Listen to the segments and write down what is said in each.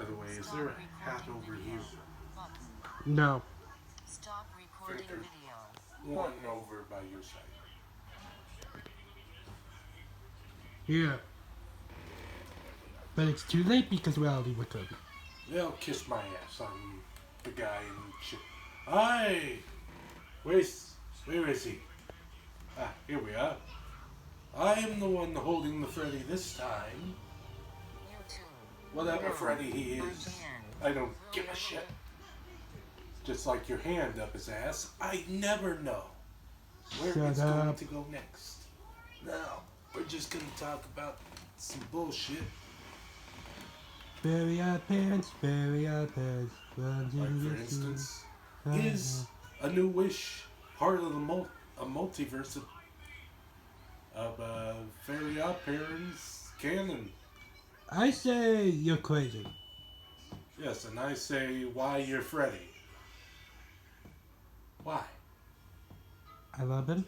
By the way, is there a hat over here? No. Stop I recording think there's video. one over by your side. Yeah. But it's too late because we already recorded. They'll kiss my ass. I'm the guy in shit. Hi! Where is he? Ah, here we are. I am the one holding the Freddy this time. YouTube. Whatever No. Freddy he is, I don't give a shit. Just like your hand up his ass, I never know where Shut it's up. going to go next. Now, we're just gonna talk about some bullshit. Bury our parents, bury our parents. Like, for instance, is A New Wish part of a multiverse of Fairy Odd Parents canon? I say you're crazy. Yes, and I say, why you're Freddy? Why? I love him.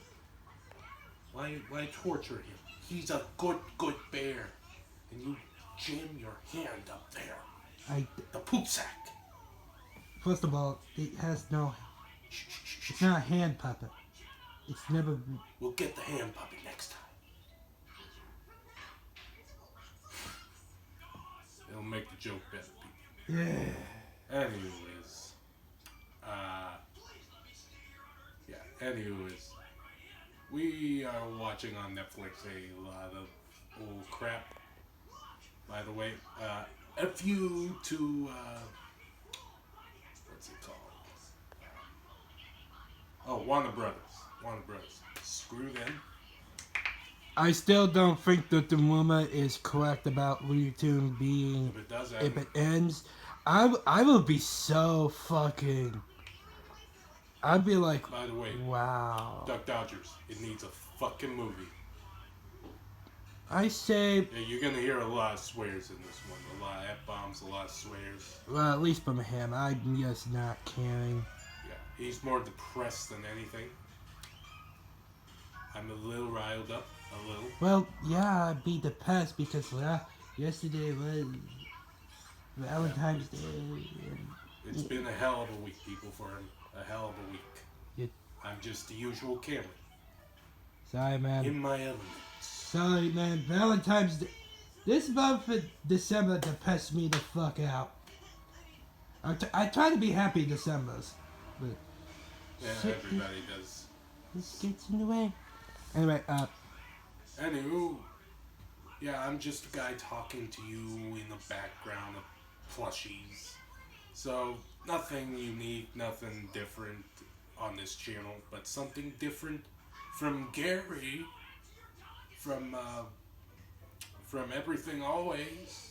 Why torture him? He's a good bear. And you jam your hand up there. The poop sack. First of all, it has no. Shh, shh, shh, It's shh. not a hand puppet. It's never. We'll get the hand puppet next time. It'll make the joke better, people. Yeah. Anyways. Anyways. We are watching on Netflix a lot of old crap. By the way, F you to, what's it called? Warner Brothers. Warner Brothers. Screw them. I still don't think that the rumor is correct about Looney Tunes being. If it does If end, it ends, I will be so fucking. I'd be like, by the way, wow. Duck Dodgers, it needs a fucking movie. I say, Yeah, you're gonna hear a lot of swears in this one. A lot of F-bombs, a lot of swears. well, at least from him, I'm just not caring. Yeah, he's more depressed than anything. I'm a little riled up. A little. Well, yeah, I'd be depressed because yesterday was Valentine's Day. And It's been a hell of a week, people, for him. A hell of a week. Yeah. I'm just the usual Cameron. Sorry, man. In my element. Sorry, man. Valentine's Day. This month of December depressed me the fuck out. I try to be happy December's, but Yeah, shit, everybody does. this gets in the way. Anyway, Anywho, yeah, I'm just a guy talking to you in the background of plushies. So, nothing unique, nothing different on this channel, but something different from Gary, from Everything Always.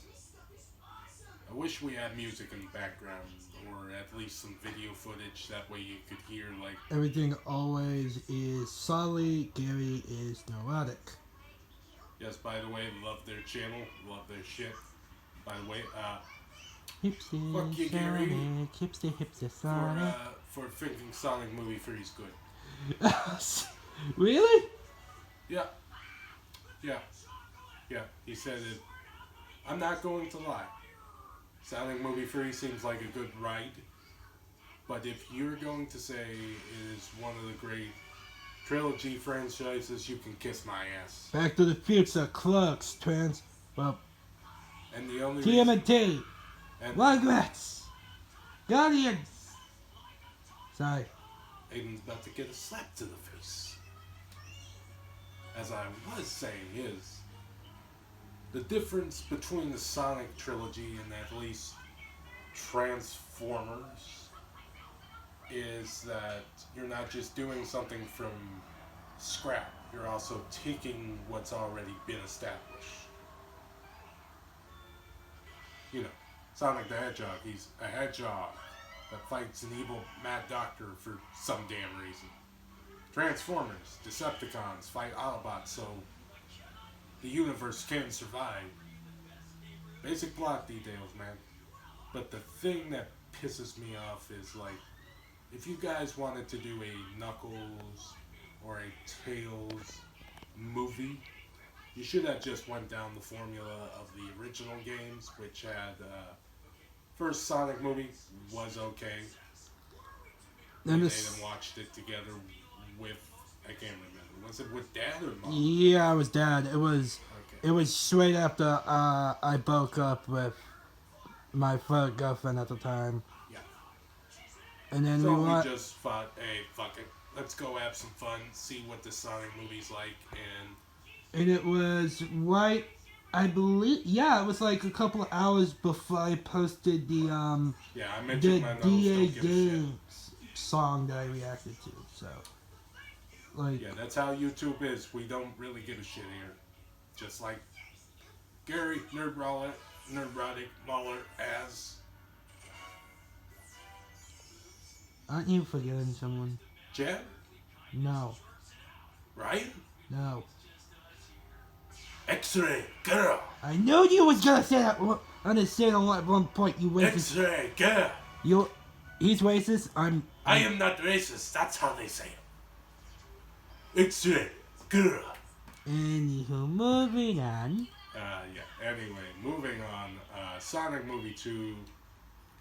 I wish we had music in the background, or at least some video footage, that way you could hear, like, everything always is solid. Gary is neurotic. yes, by the way, love their channel, love their shit. By the way, Hipster Fuck you, Gary. Sonic, hipster Sonic. for thinking Sonic movie 3 is good. Really? Yeah. He said it. I'm not going to lie. Sonic movie 3 seems like a good ride. But if you're going to say it is one of the great trilogy franchises, you can kiss my ass. Back to the Future, Clerks, well, And the only reason, TMNT, and Rugrats, Guardians. Sorry. Aiden's about to get a slap to the face. As I was saying is, the difference between the Sonic trilogy and at least Transformers is that you're not just doing something from scrap, you're also taking what's already been established. You know, Sonic the Hedgehog, he's a hedgehog that fights an evil mad doctor for some damn reason. Transformers, Decepticons fight Autobots so the universe can survive. Basic plot details, man. But the thing that pisses me off is, like, if you guys wanted to do a Knuckles or a Tails movie, you should have just went down the formula of the original games, which had first Sonic movie was okay. We And made this, and watched it together with, I can't remember. Was it with Dad or Mom? yeah, I was Dad. Okay. It was straight after I broke up with my first girlfriend at the time, Yeah. and then So we we went. just thought, hey, fuck it. Let's go have some fun, see what the Sonic movie's like, and And it was right, I believe, yeah, it was like a couple of hours before I posted the yeah, I the mentioned my nose DA don't give a shit. Games song that I reacted to. So, like, Yeah, that's how YouTube is. We don't really give a shit here. Just like Gary Nerdrotic Muller as aren't you forgetting someone? Jed, No, right? no. X-ray girl, I knew you was gonna say that. Understand at one point you racist. X-ray girl. You, he's racist. I am not racist. That's how they say it. X-ray girl. Anywho, moving on. Yeah. Anyway, moving on. Sonic Movie 2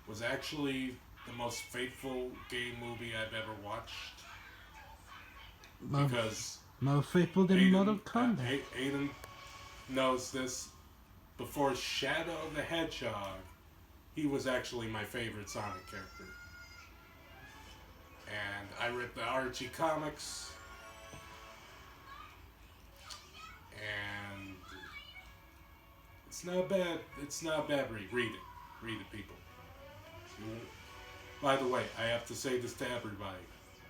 was actually the most faithful game movie I've ever watched because More faithful than Mortal Kombat. Aiden knows this. Before Shadow the Hedgehog, he was actually my favorite Sonic character. And I read the Archie comics, and it's not bad. It's not bad read. Read it, people. By the way, I have to say this to everybody.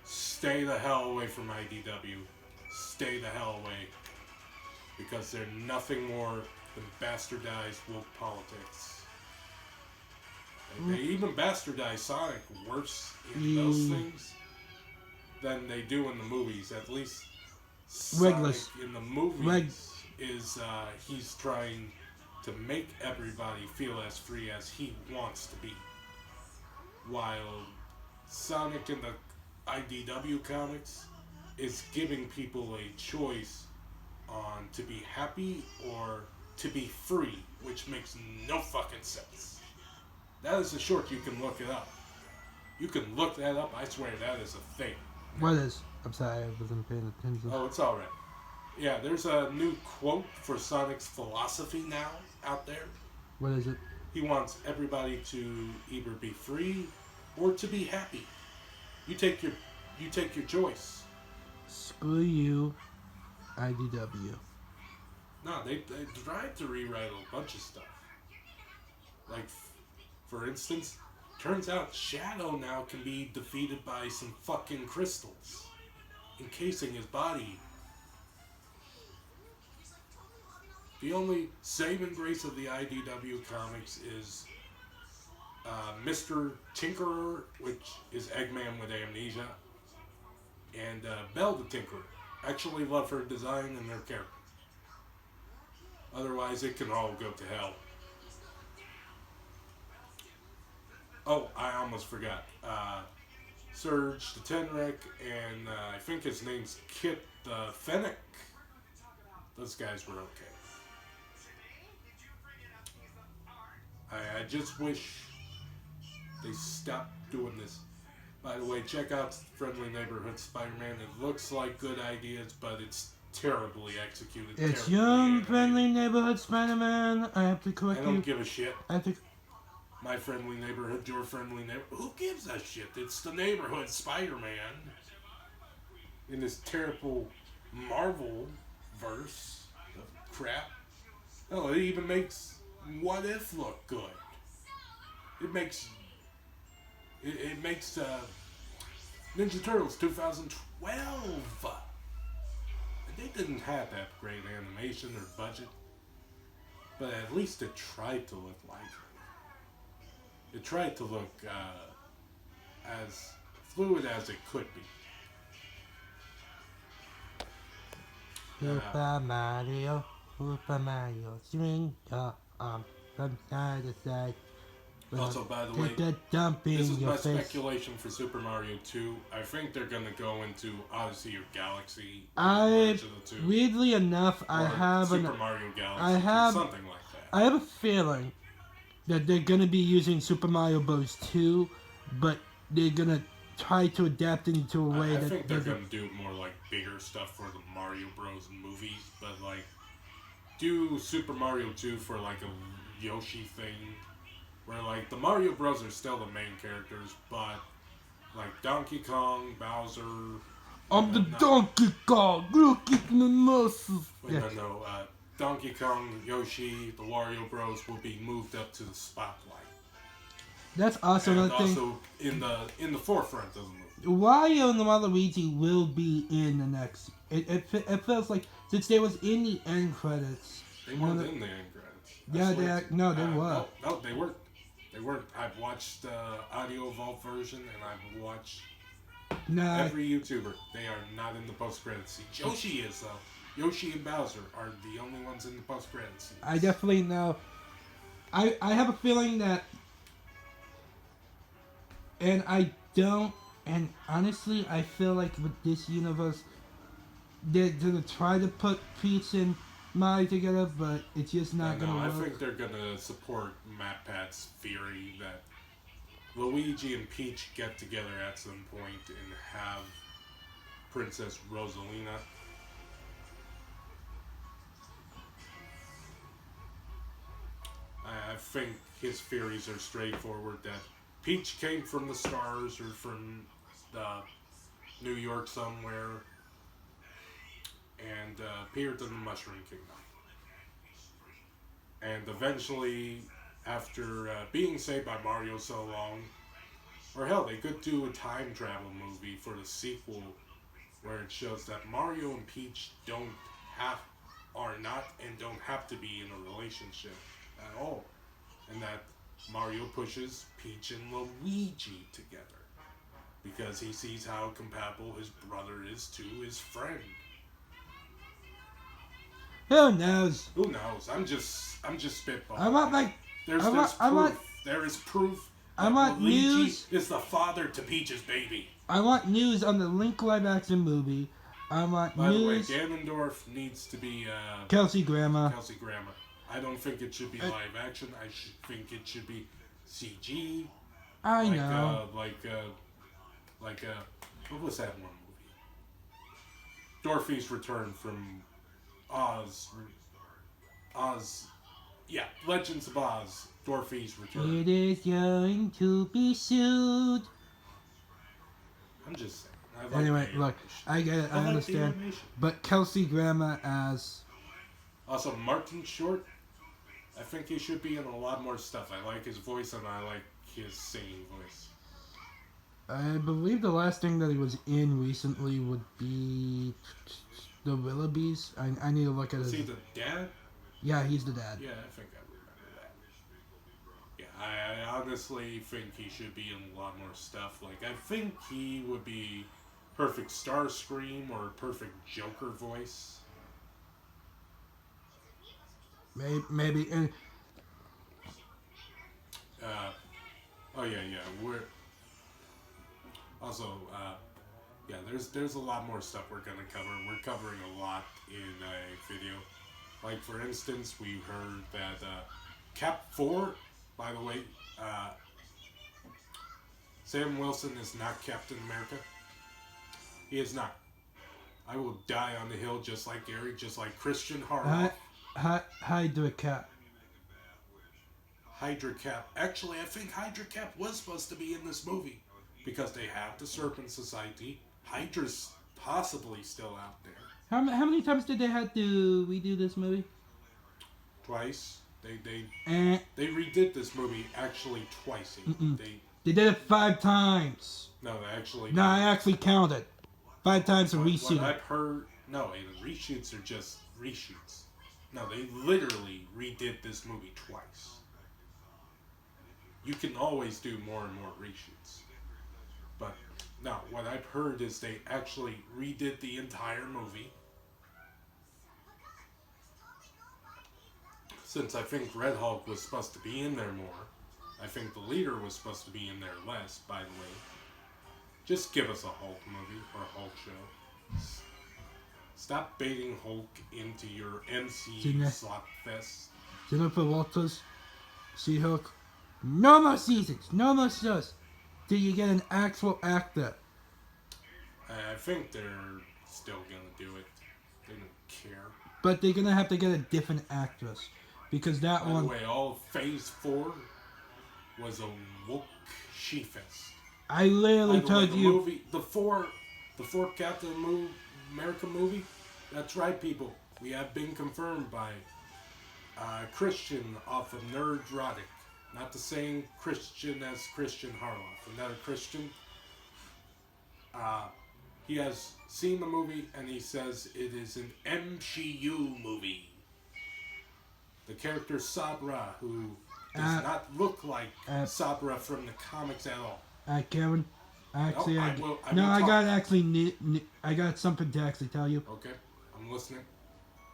Stay the hell away from IDW. Stay the hell away. Because they're nothing more than bastardized woke politics. They even bastardize Sonic worse in those things than they do in the movies. At least Sonic Regulus. in the movies is he's trying to make everybody feel as free as he wants to be. While Sonic in the IDW comics is giving people a choice on to be happy or to be free, which makes no fucking sense. That is a short, you can look it up. You can look that up, I swear that is a thing. What is? I'm sorry, I wasn't paying attention. Oh, it's alright. Yeah, there's a new quote for Sonic's philosophy now out there. What is it? He wants everybody to either be free or to be happy. You take your choice. Screw you, IDW. No, they tried to rewrite a bunch of stuff. Like, for instance, turns out Shadow now can be defeated by some fucking crystals encasing his body. The only saving grace of the IDW comics is Mr. Tinkerer, which is Eggman with amnesia, and Belle the Tinkerer. Actually love her design and her character. Otherwise, it can all go to hell. Oh, I almost forgot. Surge the Tenrec and I think his name's Kit the Fennec. Those guys were okay. I just wish they stopped doing this. By the way, check out Friendly Neighborhood Spider-Man. It looks like good ideas, but it's terribly executed. It's terribly your animated. friendly neighborhood Spider-Man. I have to I correct don't you. give a shit. I have to. My friendly neighborhood, your friendly neighborhood. Who gives a shit? It's the neighborhood Spider-Man. In this terrible Marvel verse of crap. Oh, it even makes What If look good. It makes Ninja Turtles 2012. And they didn't have that great animation or budget, but at least it tried to look like it. It tried to look as fluid as it could be. Super Mario, swing your arm from side to side. Also, by the way, Take a dump in this is your my face. speculation for Super Mario 2. I think they're gonna go into Odyssey or Galaxy. I merge of the two. weirdly enough, I Or have Super Mario Galaxy, I have- something like that. I have a feeling that they're gonna be using Super Mario Bros. 2, but they're gonna try to adapt it into a way I that think they're doesn't. gonna do more like bigger stuff for the Mario Bros. Movies, but like do Super Mario 2 for like a Yoshi thing, where like the Mario Bros. Are still the main characters, but like Donkey Kong, Bowser. I'm the not- Donkey Kong. Look at my muscles. Wait, Yeah, no. Donkey Kong, Yoshi, the Wario Bros. Will be moved up to the spotlight, that's also and another thing. also in the forefront of the movie. Wario and Waluigi will be in the next. It feels like since they was in the end credits. They one weren't of the- in the end credits. I Yeah, swear they to- no, they were. No, they weren't. They weren't. I've watched the audio vault version, and I've watched Nah, every YouTuber. They are not in the post credits scene. Yoshi is though. Yoshi and Bowser are the only ones in the post credits scene. I definitely know. I have a feeling that, and I don't. And honestly, I feel like with this universe, they're gonna try to put Peach and Mario together, but it's just not No, gonna I work. think they're gonna support MatPat's theory that Luigi and Peach get together at some point and have Princess Rosalina. I think his theories are straightforward, that Peach came from the stars or from New York somewhere and appeared in the Mushroom Kingdom. And eventually, after being saved by Mario so long, or hell, they could do a time travel movie for the sequel where it shows that Mario and Peach are not and don't have to be in a relationship at all. And that Mario pushes Peach and Luigi together because he sees how compatible his brother is to his friend. Who knows? Who knows? I'm just spitballing. I want like There's I want- proof. I want- There is proof. I that want Luigi news. is the father to Peach's baby. I want news on the Link live action movie. I want By the way, news. Ganondorf needs to be Kelsey Grammer. Kelsey Grammer. I don't think it should be live action. I think it should be CG. I Like know. what was that one movie? Dorothy's Return from Oz. Yeah, Legends of Oz. Dorothy's Return. It is going to be soon. I'm just saying. I like Anyway, the look, animation. I get it. I like the understand. animation. But Kelsey Grammer as Also, Martin Short, I think he should be in a lot more stuff. I like his voice and I like his singing voice. I believe the last thing that he was in recently would be the Willoughbys. I need to look at Is his. he the dad? Yeah, he's the dad. Yeah, I think I remember that. Yeah, I honestly think he should be in a lot more stuff. Like, I think he would be perfect Starscream or perfect Joker voice. Maybe. And Oh yeah. We're also yeah. There's a lot more stuff we're gonna cover. We're covering a lot in a video. Like for instance, we heard that Cap 4. By the way, Sam Wilson is not Captain America. He is not. I will die on the hill just like Gary, just like Christian Harloff. Hydra Cap. Hydra Cap. Actually, I think Hydra Cap was supposed to be in this movie because they have the Serpent Society. Hydra's possibly still out there. How many times did they have to redo this movie? Twice. They And redid this movie actually twice. they did it 5 times. No, they actually. No, I actually counted. 5 times a What reshoot. I've heard. No, the reshoots are just reshoots. No, they literally redid this movie twice. You can always do more and more reshoots. But no, what I've heard is they actually redid the entire movie. Since I think Red Hulk was supposed to be in there more, I think the leader was supposed to be in there less, by the way. Just give us a Hulk movie or a Hulk show. Stop baiting Hulk into your MC Jenna- slot fest. Jennifer Walters. She-Hulk. No more seasons, no more shows. Till you get an actual actor. I think they're still gonna do it. They don't care. But they're gonna have to get a different actress. Because that By the one, way, all Phase 4 was a woke she-fest. I literally By the way, told the you. movie, the fourth Captain America movie, that's right, people. We have been confirmed by Christian off of Nerdrotic. Not the same Christian as Christian Harloff. Another Christian. He has seen the movie and he says it is an MCU movie. The character Sabra, who does not look like Sabra from the comics at all. Kevin, actually, No, I I will got talk. actually, I got something to actually tell you. Okay, I'm listening.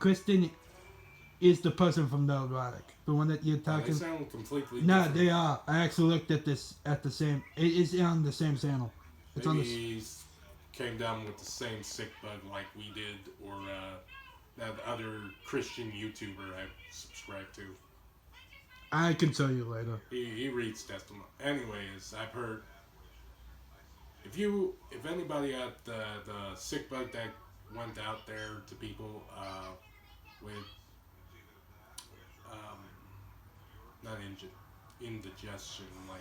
Kristen is the person from the erotic, the one that you're They talking. sound completely No, different. they are. I actually looked at this at the same. It is on the same channel. It's on Maybe the. he came down with the same sick bug like we did, or that other Christian YouTuber I subscribe to. I can tell you later. He reads testimony. Anyways, I've heard if anybody had the sick bug that went out there to people with not indigestion, like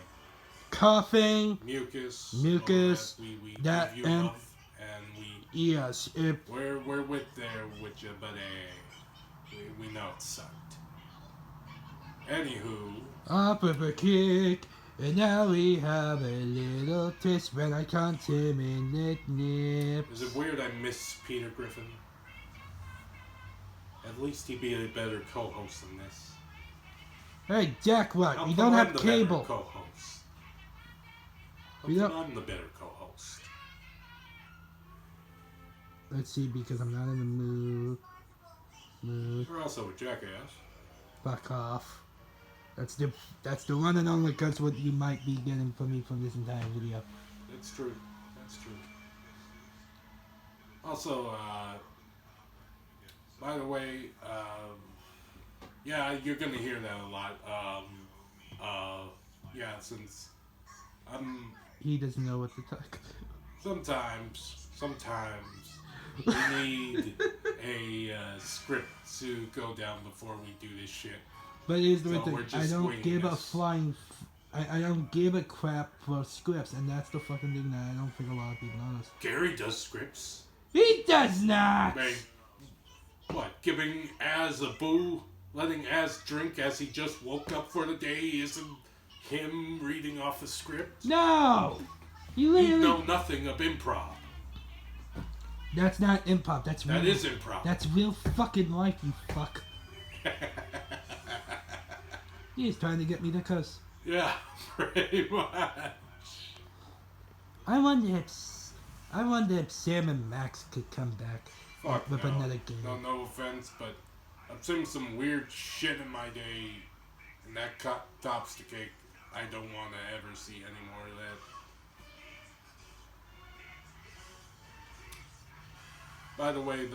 Coughing. mucus, Mucus, all that we that give you and- of, and Yes. we're with you, but we know it sucked. Anywho, Up with a kick, and now we have a little taste when I contaminate nips. is it weird I miss Peter Griffin? At least he'd be a better co-host than this. Hey, Jack, what? How You come don't I'm have the cable. better co-host? How You come don't- I'm the better co-host? Let's see, because I'm not in the mood. You're also a jackass. Fuck off. That's the one and only that's what you might be getting from me from this entire video. That's true. That's true. Also, by the way, yeah, you're gonna hear that a lot. Yeah, since He doesn't know what to talk. sometimes we need a script to go down before we do this shit. But here's the So thing. we're I just don't winging give a this. flying. I don't give a crap for scripts, and that's the fucking thing that I don't think a lot of people notice. Gary does scripts. He does not. They, what, giving Az a boo? Letting Az drink as he just woke up for the day isn't him reading off a script? No. You You literally. know nothing of improv. That's not improv. That's real. That is improv. That's real fucking life, you fuck. He's trying to get me to cuss. Yeah, pretty much. I wonder if Sam and Max could come back Fuck with no. another game. No offense, but I've seen some weird shit in my day, and that tops the cake. I don't want to ever see any more of that. By the way,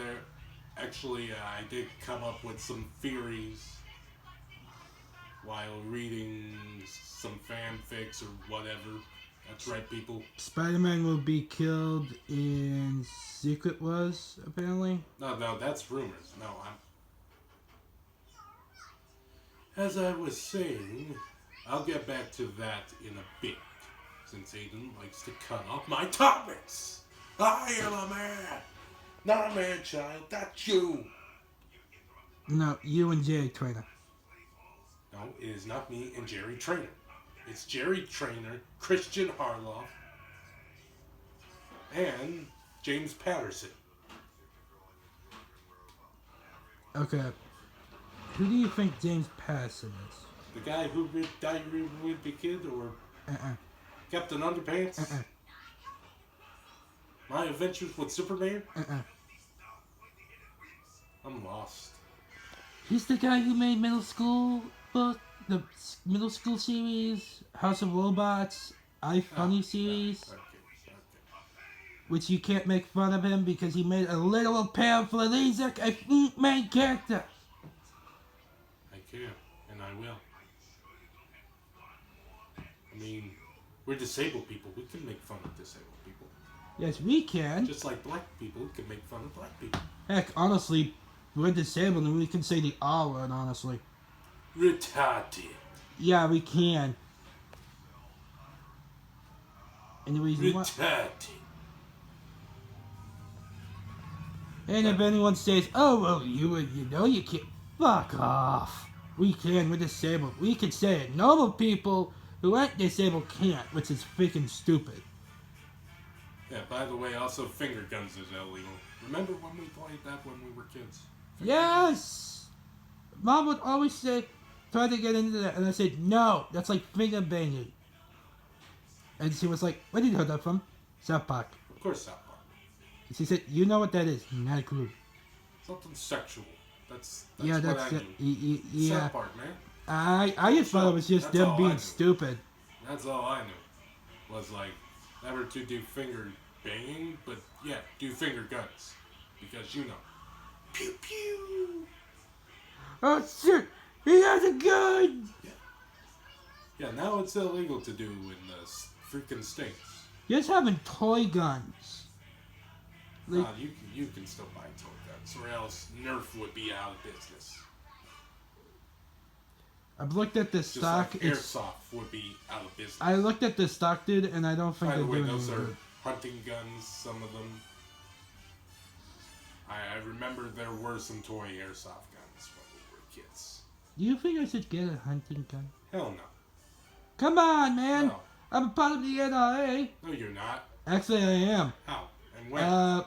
I did come up with some theories while reading some fanfics or whatever. That's right, people. Spider-Man will be killed in Secret Wars, apparently. No, that's rumors. No, As I was saying, I'll get back to that in a bit, since Aiden likes to cut off my topics. I am a man, not a man-child. That's you. No, you and Jerry Trainer. No, it is not me and Jerry Trainer. It's Jerry Trainer, Christian Harloff, and James Patterson. Okay. Who do you think James Patterson is? The guy who read Diary of a Wimpy Kid, or Captain Underpants? My Adventures with Superman? I'm lost. He's the guy who made middle school book, the middle school series, House of Robots, iFunny series, Okay. which you can't make fun of him because he made a literal paraplegic main character. I can, and I will. I mean, we're disabled people. We can make fun of disabled people. Yes, we can. Just like black people, we can make fun of black people. Heck, honestly, we're disabled and we can say the R word, honestly. Retarded. Yeah, we can. And the reason why... Retarded. And if anyone says, oh, well, you know you can't... Fuck off. We can, we're disabled. We can say it. Normal people who aren't disabled can't, which is freaking stupid. Yeah, by the way, also finger guns is illegal. Remember when we played that when we were kids? Yes! Mom would always say, try to get into that, and I said, no, that's like finger banging. And she was like, where did you hear that from? South Park. Of course, South Park. And she said, you know what that is? Not a clue. Something sexual. That's Yeah, what that's I it. knew. Yeah. South Park, man. I just thought it was just That's them all I being knew. stupid. That's all I knew. Was like, never to do finger banging, but yeah, do finger guns. Because you know. Pew pew! Oh shit! He has a gun! Yeah, now it's illegal to do in the freaking states. Just having toy guns. Like, You can still buy toy guns, or else Nerf would be out of business. I've looked at the Just stock. like It's, Airsoft would be out of business. I looked at the stock, dude, and I don't think By they're the way, doing those any are good. hunting guns, some of them. I remember there were some toy airsoft guns when we were kids. Do you think I should get a hunting gun? Hell no. Come on, man! No. I'm a part of the NRA. No, you're not. Actually, I am. How? And when?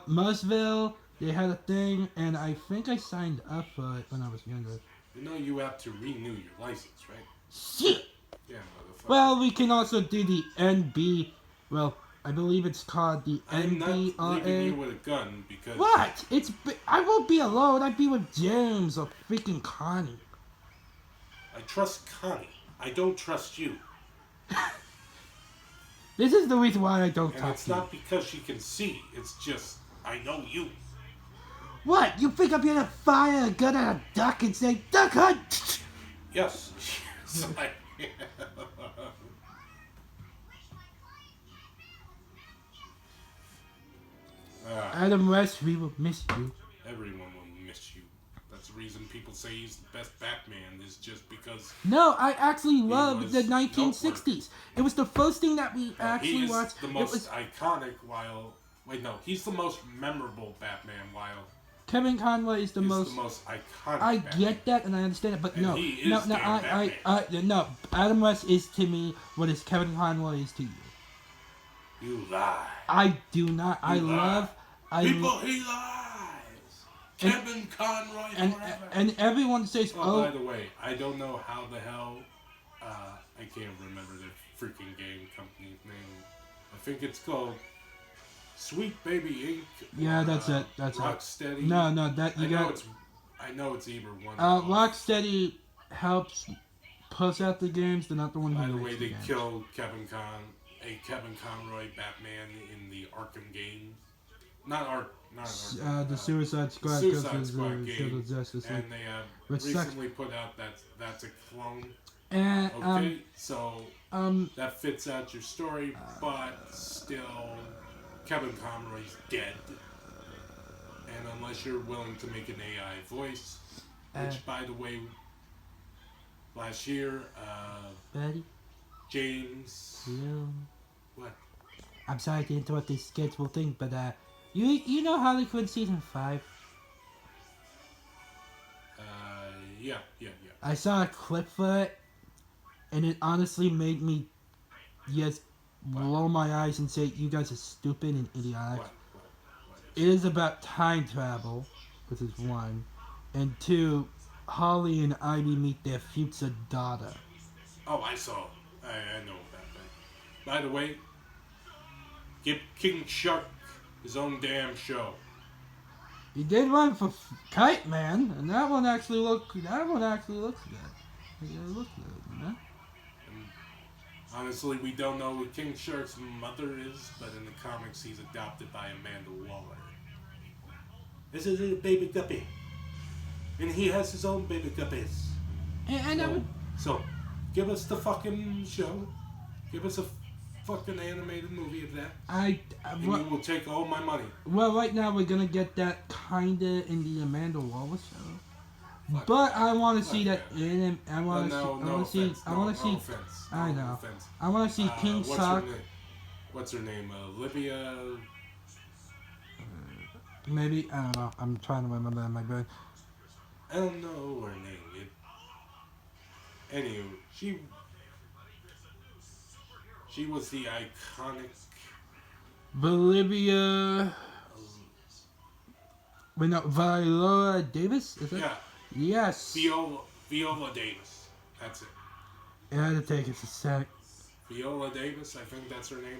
Mosville, they had a thing, and I think I signed up for it when I was younger. You know you have to renew your license, right? Shit! Yeah, motherfucker. Well, we can also do the NB. Well, I believe it's called the I'm not leaving you NBRA. with a gun because... What? I won't be alone. I'd be with James or freaking Connie. I trust Connie. I don't trust you. This is the reason why I don't And talk it's to you. not because she can see. It's just, I know you. What? You think I'm gonna fire a gun at a duck and say, duck hunt? Yes. Yes, I Adam West, we will miss you. Everyone will miss you. That's the reason people say he's the best Batman, is just because No, I actually loved was the 1960s. It was the first thing that we he actually is watched. the It most was iconic while... Wait, no. He's the most memorable Batman while Kevin Conroy is the he's most. the most iconic I Batman. get that and I understand it, but And no, he is no, damn no. Adam West is to me what is Kevin Conroy is to you. You lie. I do not. I You lie. love. People, he lies. And- Kevin Conroy and forever. and everyone says, Oh, by oh, the way, I don't know how the hell, I can't remember the freaking game company's name. I think it's called Sweet Baby Inc. Yeah, or, that's it, that's it. Rocksteady. no, that you got. I know it's either one. of those. Rocksteady helps push out the games. They're not the one who By the makes way, the they games. killed Kevin Conroy Batman in the Arkham game. Not Arkham. The Suicide Squad Suicide versus Squad Shadow game, Justice League. and they Which sucks. recently put out that's a clone. And Okay, so um, that fits out your story, but still, Kevin Conroy's dead. And unless you're willing to make an AI voice, which, by the way, last year, Betty, James, hello. what? I'm sorry to interrupt this schedule thing, but you know Harley Quinn season 5? Yeah. I saw a clip for it, and it honestly made me just roll my eyes and say, "You guys are stupid and idiotic." What? It is about time travel, which is one, and two, Holly and Ivy meet their future daughter. Oh, I saw. I know about that. By the way, give King Shark his own damn show. He did one for Kite Man, and that one actually looks good. It looks good, you know? Honestly, we don't know who King Shark's mother is, but in the comics, he's adopted by Amanda Waller. This is a baby guppy, and he has his own baby guppies. And I would, So, give us the fucking show. Give us a fucking animated movie of that, I and you will take all my money. well, right now we're gonna get that kinda in the Amanda Waller show. Fuck But that. I want to Fuck see that that. in. I want to No, see. I no want to see. offense. I want to No see. offense. I No know. offense. I want to see King What's Sock. her name? What's her name? Olivia. Maybe I don't know. I'm trying to remember that in my brain. I don't know her name. Anyway, she was the iconic. Bolivia. Wait, no, Viola Davis? Is it? Yeah, Yes. Viola Davis. That's it. It had to take us a sec. Viola Davis, I think that's her name.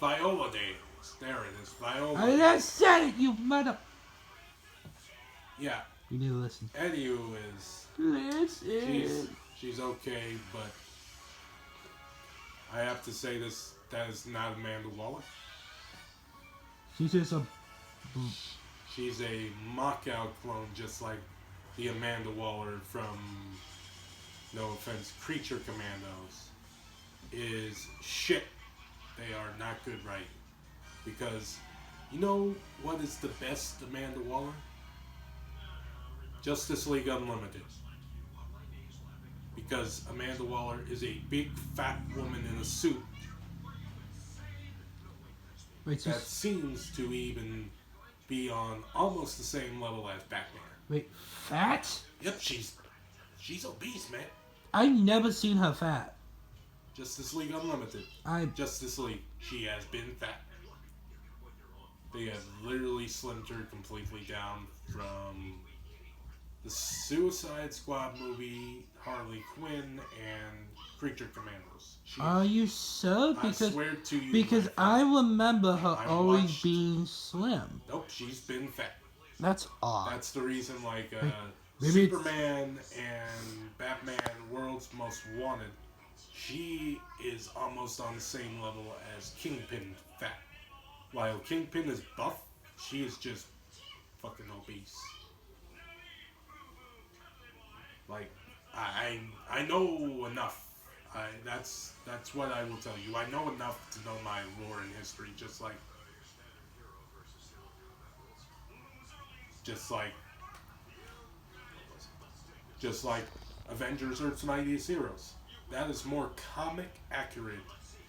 Viola Davis. There it is. Viola. I just said it, you mother. Yeah. You need to listen. Eddie is. Listen. She's okay, but I have to say this. That is not Amanda Waller. She's just a. She's a mock-out clone, just like the Amanda Waller from, no offense, Creature Commandos, is shit. They are not good writing. Because, you know what is the best Amanda Waller? Justice League Unlimited. Because Amanda Waller is a big fat woman in a suit Wait, that seems to even be on almost the same level as Batman. wait, fat? Yep, she's obese, man. I've never seen her fat. Justice League Unlimited. Justice League. She has been fat. They have literally slimmed her completely down from the Suicide Squad movie, Harley Quinn, and Creature Commandos. Are you sure? I swear to you. Because my I friend, remember her I always watched- being slim. Nope, she's been fat. That's odd. That's the reason, like, maybe it's- Superman and Batman, World's Most Wanted, she is almost on the same level as Kingpin fat. While Kingpin is buff, she is just fucking obese. Like, I know enough. That's what I will tell you. I know enough to know my lore and history, just like Avengers Earth's Mightiest Heroes. That is more comic accurate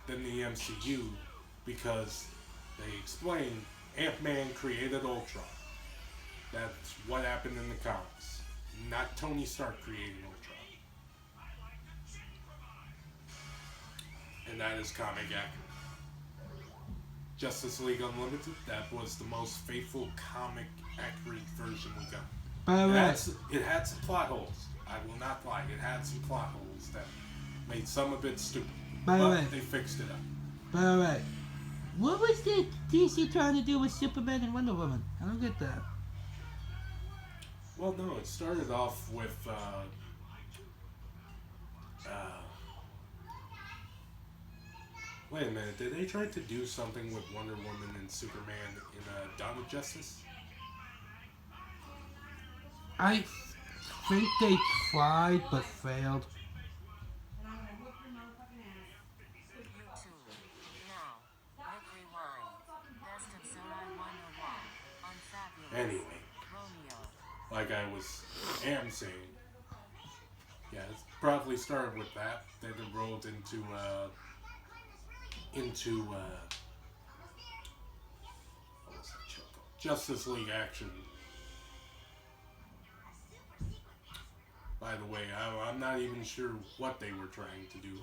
than the MCU because they explain Ant-Man created Ultron. That's what happened in the comics. Not Tony Stark creating Ultron. And that is comic accurate. Justice League Unlimited, that was the most faithful comic accurate version we got. By the way, It had some plot holes. I will not lie. It had some plot holes that made some of it stupid. By the but way. they fixed it up. by the way, what was the DC trying to do with Superman and Wonder Woman? I don't get that. Well, no, it started off with wait a minute. Did they try to do something with Wonder Woman and Superman in Dawn of Justice? I think they tried but failed. YouTube. Now. Quick rewind. Best of Zorai 101. Unfabulous. Anyway, Romeo. like I am saying, yeah, it probably started with that. Then it rolled into what was that show called? Justice League Action. By the way, I'm not even sure what they were trying to do.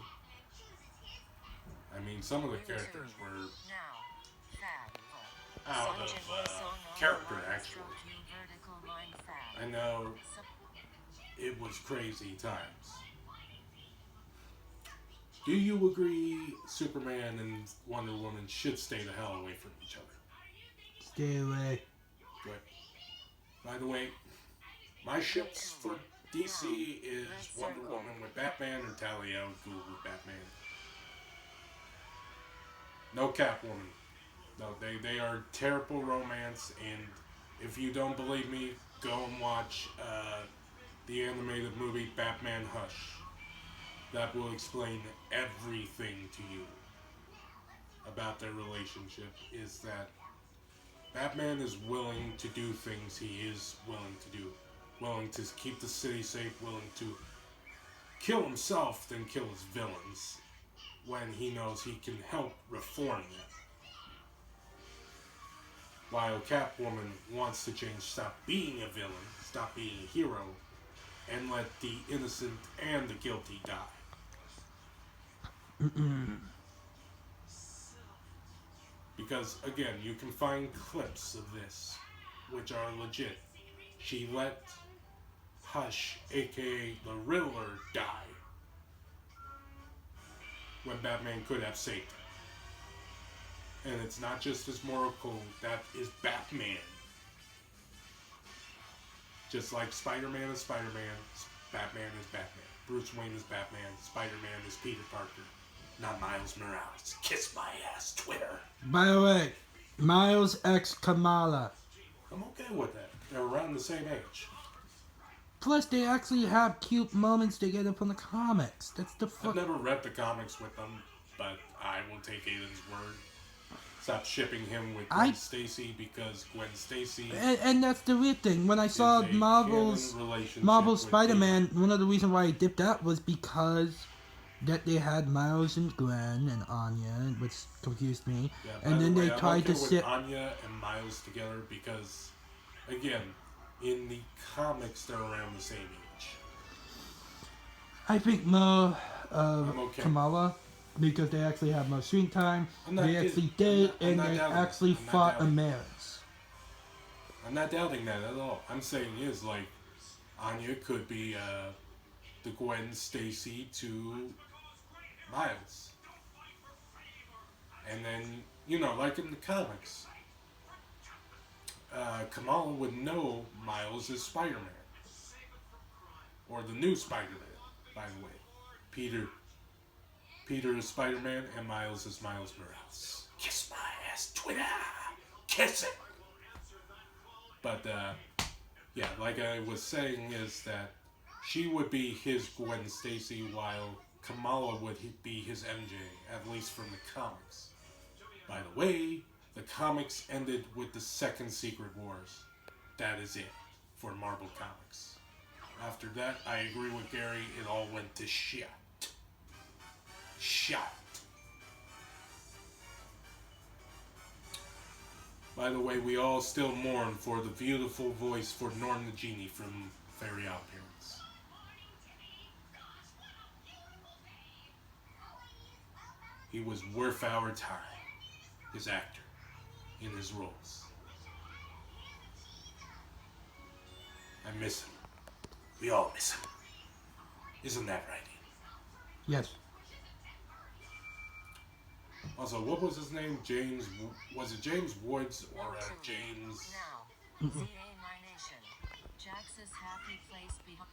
I mean, some of the characters were Now. Fab. out of character, actually. I know it was crazy times. Do you agree Superman and Wonder Woman should stay the hell away from each other? Stay away. Good. By the way, my ships for DC is Wonder Woman with Batman and Talia al Ghul with Batman. No Catwoman. No, they are terrible romance, and if you don't believe me, go and watch the animated movie Batman Hush. that will explain everything to you about their relationship, is that Batman is willing to do things he is willing to do. Willing to keep the city safe, willing to kill himself than kill his villains when he knows he can help reform them. While Catwoman wants to change, stop being a villain, stop being a hero, and let the innocent and the guilty die. Because, again, you can find clips of this, which are legit. She let Hush, aka the Riddler, die when Batman could have saved her. And it's not just his moral code, that is Batman. Just like Spider-Man is Spider-Man, Batman is Batman. Bruce Wayne is Batman, Spider-Man is Peter Parker, not Miles Morales. Kiss my ass, Twitter. By the way, Miles X Kamala. I'm okay with that. They're around the same age. Plus, they actually have cute moments together from the comics. That's the I've fuck. never read the comics with them, but I will take Aiden's word. Stop shipping him with Gwen Stacy, because Gwen Stacy And that's the weird thing. When I saw is a Marvel's canon relationship Marvel's with Spider-Man, one of the reasons why I dipped out was because that they had Miles and Gwen and Anya, which confused me. Yeah, And by then the way, they I'm tried okay to with sit. Anya and Miles together because, again, in the comics they're around the same age. I think more of I'm okay. Kamala, because they actually have more screen time. I'm not They kidding. actually date, I'm and not they doubting. actually I'm not fought a doubting. marriage. I'm not doubting that at all. I'm saying is like Anya could be the Gwen Stacy to Miles. And then, like in the comics, Kamala would know Miles is Spider-Man. Or the new Spider-Man, by the way. Peter is Spider-Man and Miles is Miles Morales. Kiss my ass, Twitter! Kiss it! But, yeah, like I was saying, is that she would be his Gwen Stacy, while Kamala would be his MJ, at least from the comics. By the way, the comics ended with the second Secret Wars. That is it for Marvel Comics. After that, I agree with Gary, it all went to shit. Shit. By the way, we all still mourn for the beautiful voice for Norm the Genie from Fairy Odd Parents. He was worth our time, his actor, in his roles. I miss him. We all miss him. Isn't that right, Ian? Yes. Also, what was his name? Was it James Woods or James? Now, ZA My Nation. Jax's happy place behind.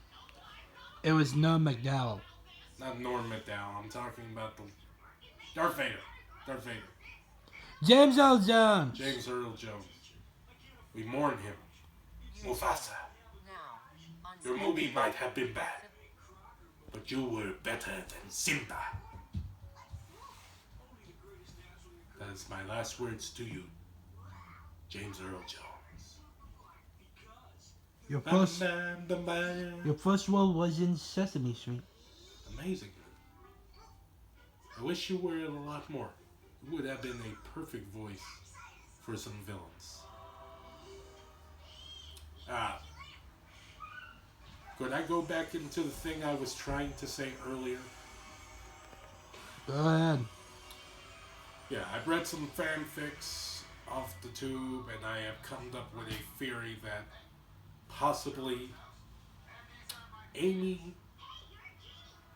It was Norm McDowell. Not Norm McDowell. I'm talking about the Darth Vader. Darth Vader. James Earl Jones. James Earl Jones. We mourn him. Mufasa. Now, on Your movie might have been bad, but you were better than Simba. That is my last words to you, James Earl Jones. Your Bam, first, bam, bam, bam. your first role was in Sesame Street. Amazing. I wish you were in a lot more. You would have been a perfect voice for some villains. Could I go back into the thing I was trying to say earlier? Go ahead. Yeah, I've read some fanfics off the tube, and I have come up with a theory that possibly Amy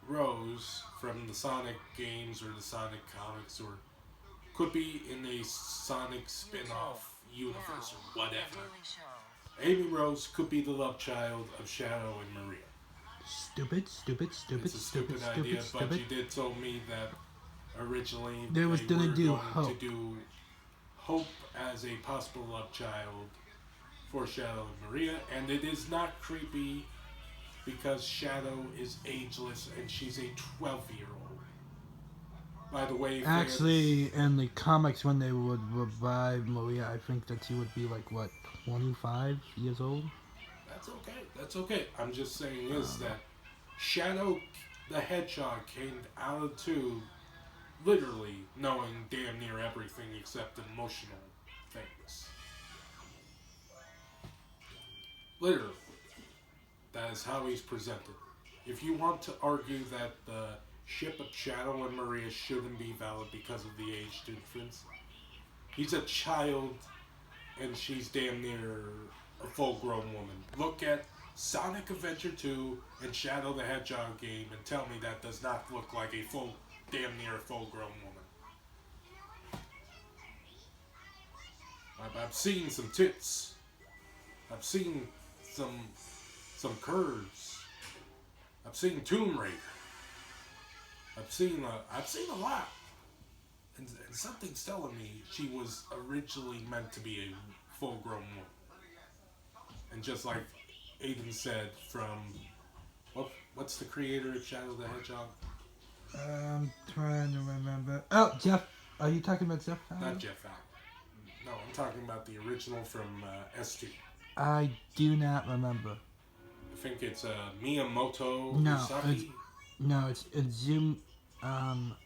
Rose from the Sonic games or the Sonic comics, or could be in a Sonic spin-off universe or whatever. Daily Show. Amy Rose could be the love child of Shadow and Maria. Stupid. It's a stupid idea, but you did tell me that originally They was gonna were do going Hope. to do Hope as a possible love child for Shadow and Maria, and it is not creepy because Shadow is ageless and she's a 12-year-old. By the way, fans, Actually, in the comics, when they would revive Maria, I think that she would be like, what, 25 years old? that's okay. That's okay. I'm just saying is that Shadow the Hedgehog came out of the tube literally knowing damn near everything except emotional things. Literally. That is how he's presented. If you want to argue that the ship of Shadow and Maria shouldn't be valid because of the age difference, he's a child and she's damn near a full-grown woman. Look at Sonic Adventure 2 and Shadow the Hedgehog game and tell me that does not look like a damn near full-grown woman. I've seen some tits. I've seen some curves. I've seen Tomb Raider. I've seen a lot. And something's telling me she was originally meant to be a full-grown woman. And just like Aiden said from what's the creator of Shadow the Hedgehog? I'm trying to remember. Oh, Jeff. Are you talking about Jeff? Not Jeff Allen. No, I'm talking about the original from S2. I do not remember. I think it's Miyamoto No, Usagi. No, it's Azuki. I'm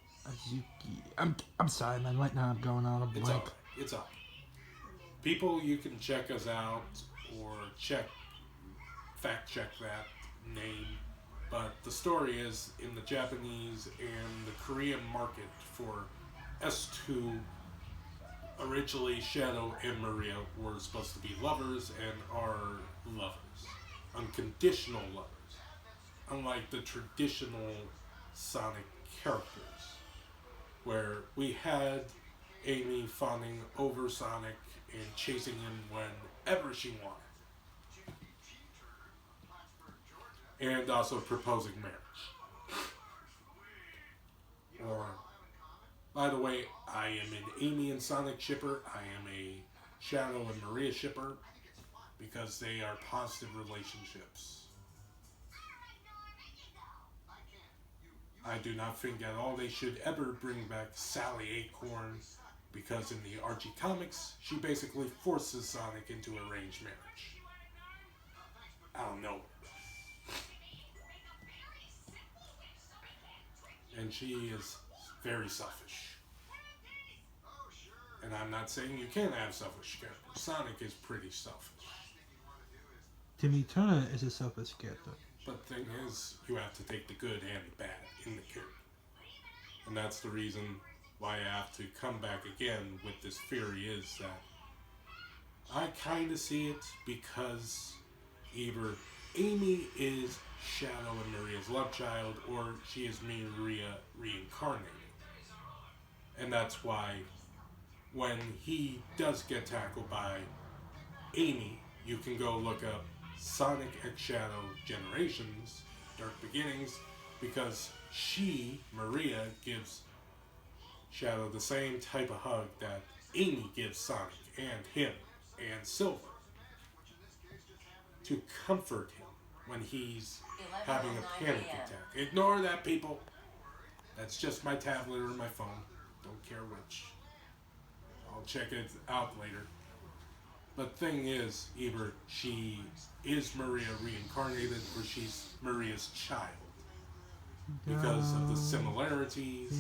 sorry, man. Right now I'm going on a It's blank. up. It's up. People, you can check us out or fact check that name. But the story is in the Japanese and the Korean market for S2. Originally, Shadow and Maria were supposed to be lovers and are lovers. Unconditional lovers. Unlike the traditional Sonic characters, where we had Amy fawning over Sonic and chasing him whenever she wanted. And also proposing marriage. Or, by the way, I am an Amy and Sonic shipper. I am a Shadow and Maria shipper because they are positive relationships. I do not think at all they should ever bring back Sally Acorn because in the Archie comics, she basically forces Sonic into arranged marriage. I don't know. And she is very selfish. And I'm not saying you can't have selfish characters. Sonic is pretty selfish. Timmy Turner is a selfish character. But the thing is, you have to take the good and the bad in the character. And that's the reason why I have to come back again with this theory is that I kind of see it because either Amy is Shadow and Maria's love child or she is Maria reincarnated. And that's why when he does get tackled by Amy, you can go look up Sonic X Shadow Generations, Dark Beginnings, because she, Maria, gives Shadow the same type of hug that Amy gives Sonic and him and Silver to comfort him when he's having a panic attack. Ignore that, people. That's just my tablet or my phone. Don't care which. I'll check it out later. But thing is, either she is Maria reincarnated or she's Maria's child. Because of the similarities.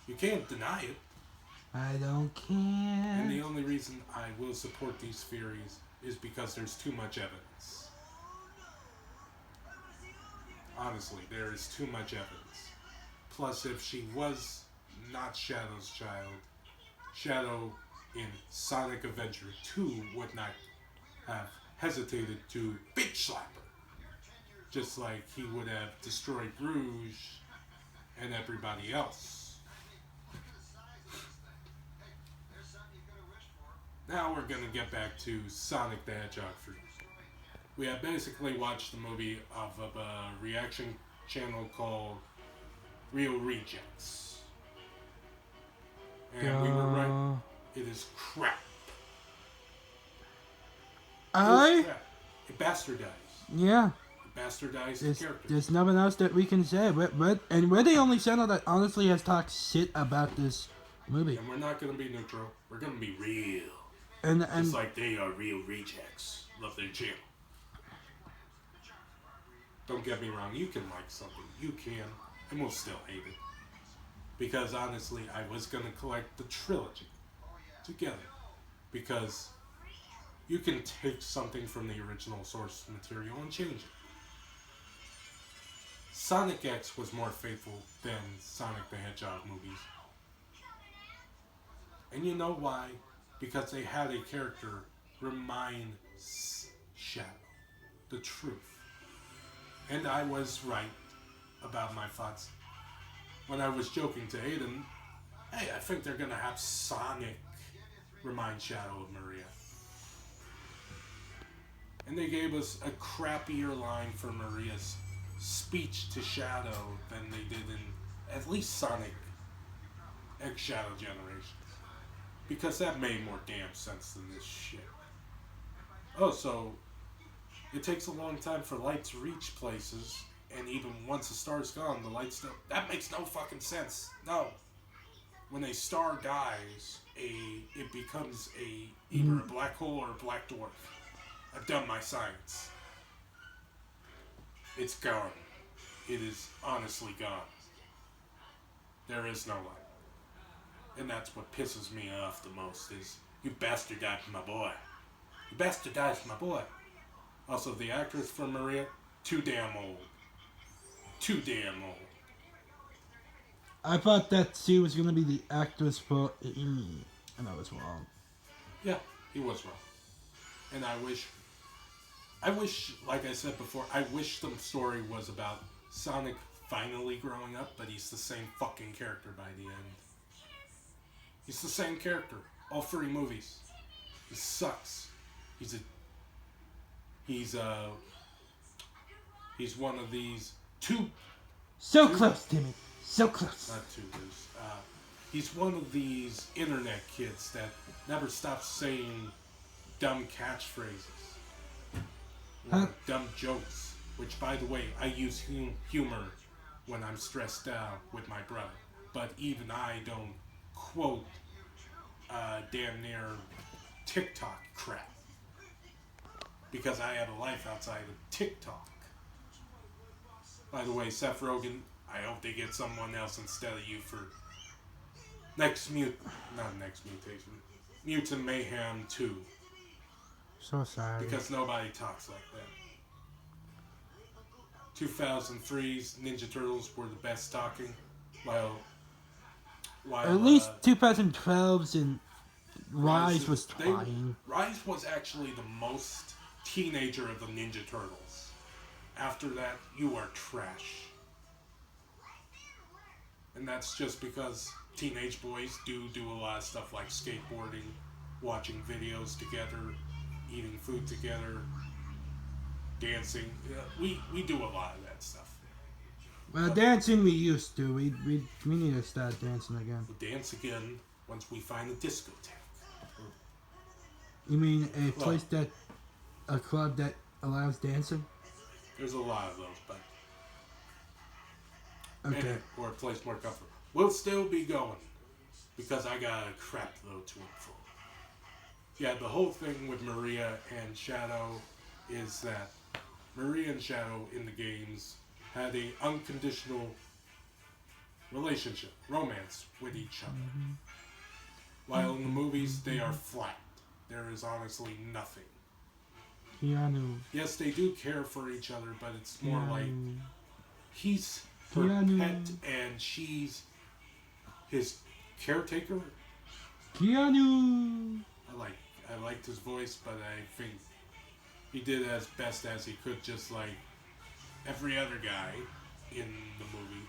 You can't deny it. I don't care. And the only reason I will support these theories is because there's too much evidence. Honestly, there is too much evidence. Plus, if she was not Shadow's child, Shadow in Sonic Adventure 2 would not have hesitated to bitch slap her. Just like he would have destroyed Rouge and everybody else. Now we're going to get back to Sonic the Hedgehog 3. We have basically watched the movie off of a reaction channel called Real Rejects. And we were right. It is crap. It is crap. It bastardized Yeah. Bastardized the character. There's nothing else that we can say. And we're the only channel that honestly has talked shit about this movie. And we're not gonna be neutral. We're gonna be real. And Just like they are real rejects. Love their channel. Don't get me wrong, you can like something. You can. And we'll still hate it. Because honestly, I was gonna collect the trilogy together. Because you can take something from the original source material and change it. Sonic X was more faithful than Sonic the Hedgehog movies. And you know why? Because they had a character remind Shadow the truth. And I was right about my thoughts. When I was joking to Aiden, hey, I think they're gonna have Sonic remind Shadow of Maria. And they gave us a crappier line for Maria's speech to Shadow than they did in at least Sonic X Shadow Generations. Because that made more damn sense than this shit. Oh, so it takes a long time for light to reach places, and even once the star's gone, the light still... That makes no fucking sense. No. When a star dies, it becomes either a black hole or a black dwarf. I've done my science. It's gone. It is honestly gone. There is no light. And that's what pisses me off the most is, you bastardized my boy. You bastardized my boy. Also, the actress for Maria, too damn old. Too damn old. I thought that she was going to be the actress for Amy, and I was wrong. Yeah, he was wrong. And I wish, like I said before, I wish the story was about Sonic finally growing up, but he's the same fucking character by the end. He's the same character. All 3 movies. He sucks. He's one of these So close, Timmy. So close. not two there's he's one of these internet kids that never stops saying dumb catchphrases. Or dumb jokes. Which, by the way, I use humor when I'm stressed out with my brother. But even I don't quote damn near TikTok crap. Because I have a life outside of TikTok. By the way, Seth Rogen, I hope they get someone else instead of you for Mutant Mayhem 2. So sorry. Because nobody talks like that. 2003's Ninja Turtles were the best talking, while At least 2012's and Rise was they- fine. Rise was actually the most teenager of the Ninja Turtles. After that, you are trash. And that's just because teenage boys do a lot of stuff like skateboarding, watching videos together, eating food together, dancing. We do a lot of that stuff. Well, dancing we used to. We need to start dancing again. We'll dance again once we find a discotheque. You mean a club that allows dancing? There's a lot of those, but Okay. or a place more comfortable. We'll still be going because I got a crap load to unfold. Yeah, the whole thing with Maria and Shadow is that Maria and Shadow in the games had a unconditional relationship, romance with each other. While in the movies, they are flat. There is honestly nothing. Keanu. Yes, they do care for each other, but it's more like he's her Keanu. pet and she's his caretaker. Keanu. I liked his voice, but I think he did as best as he could, just like every other guy in the movie.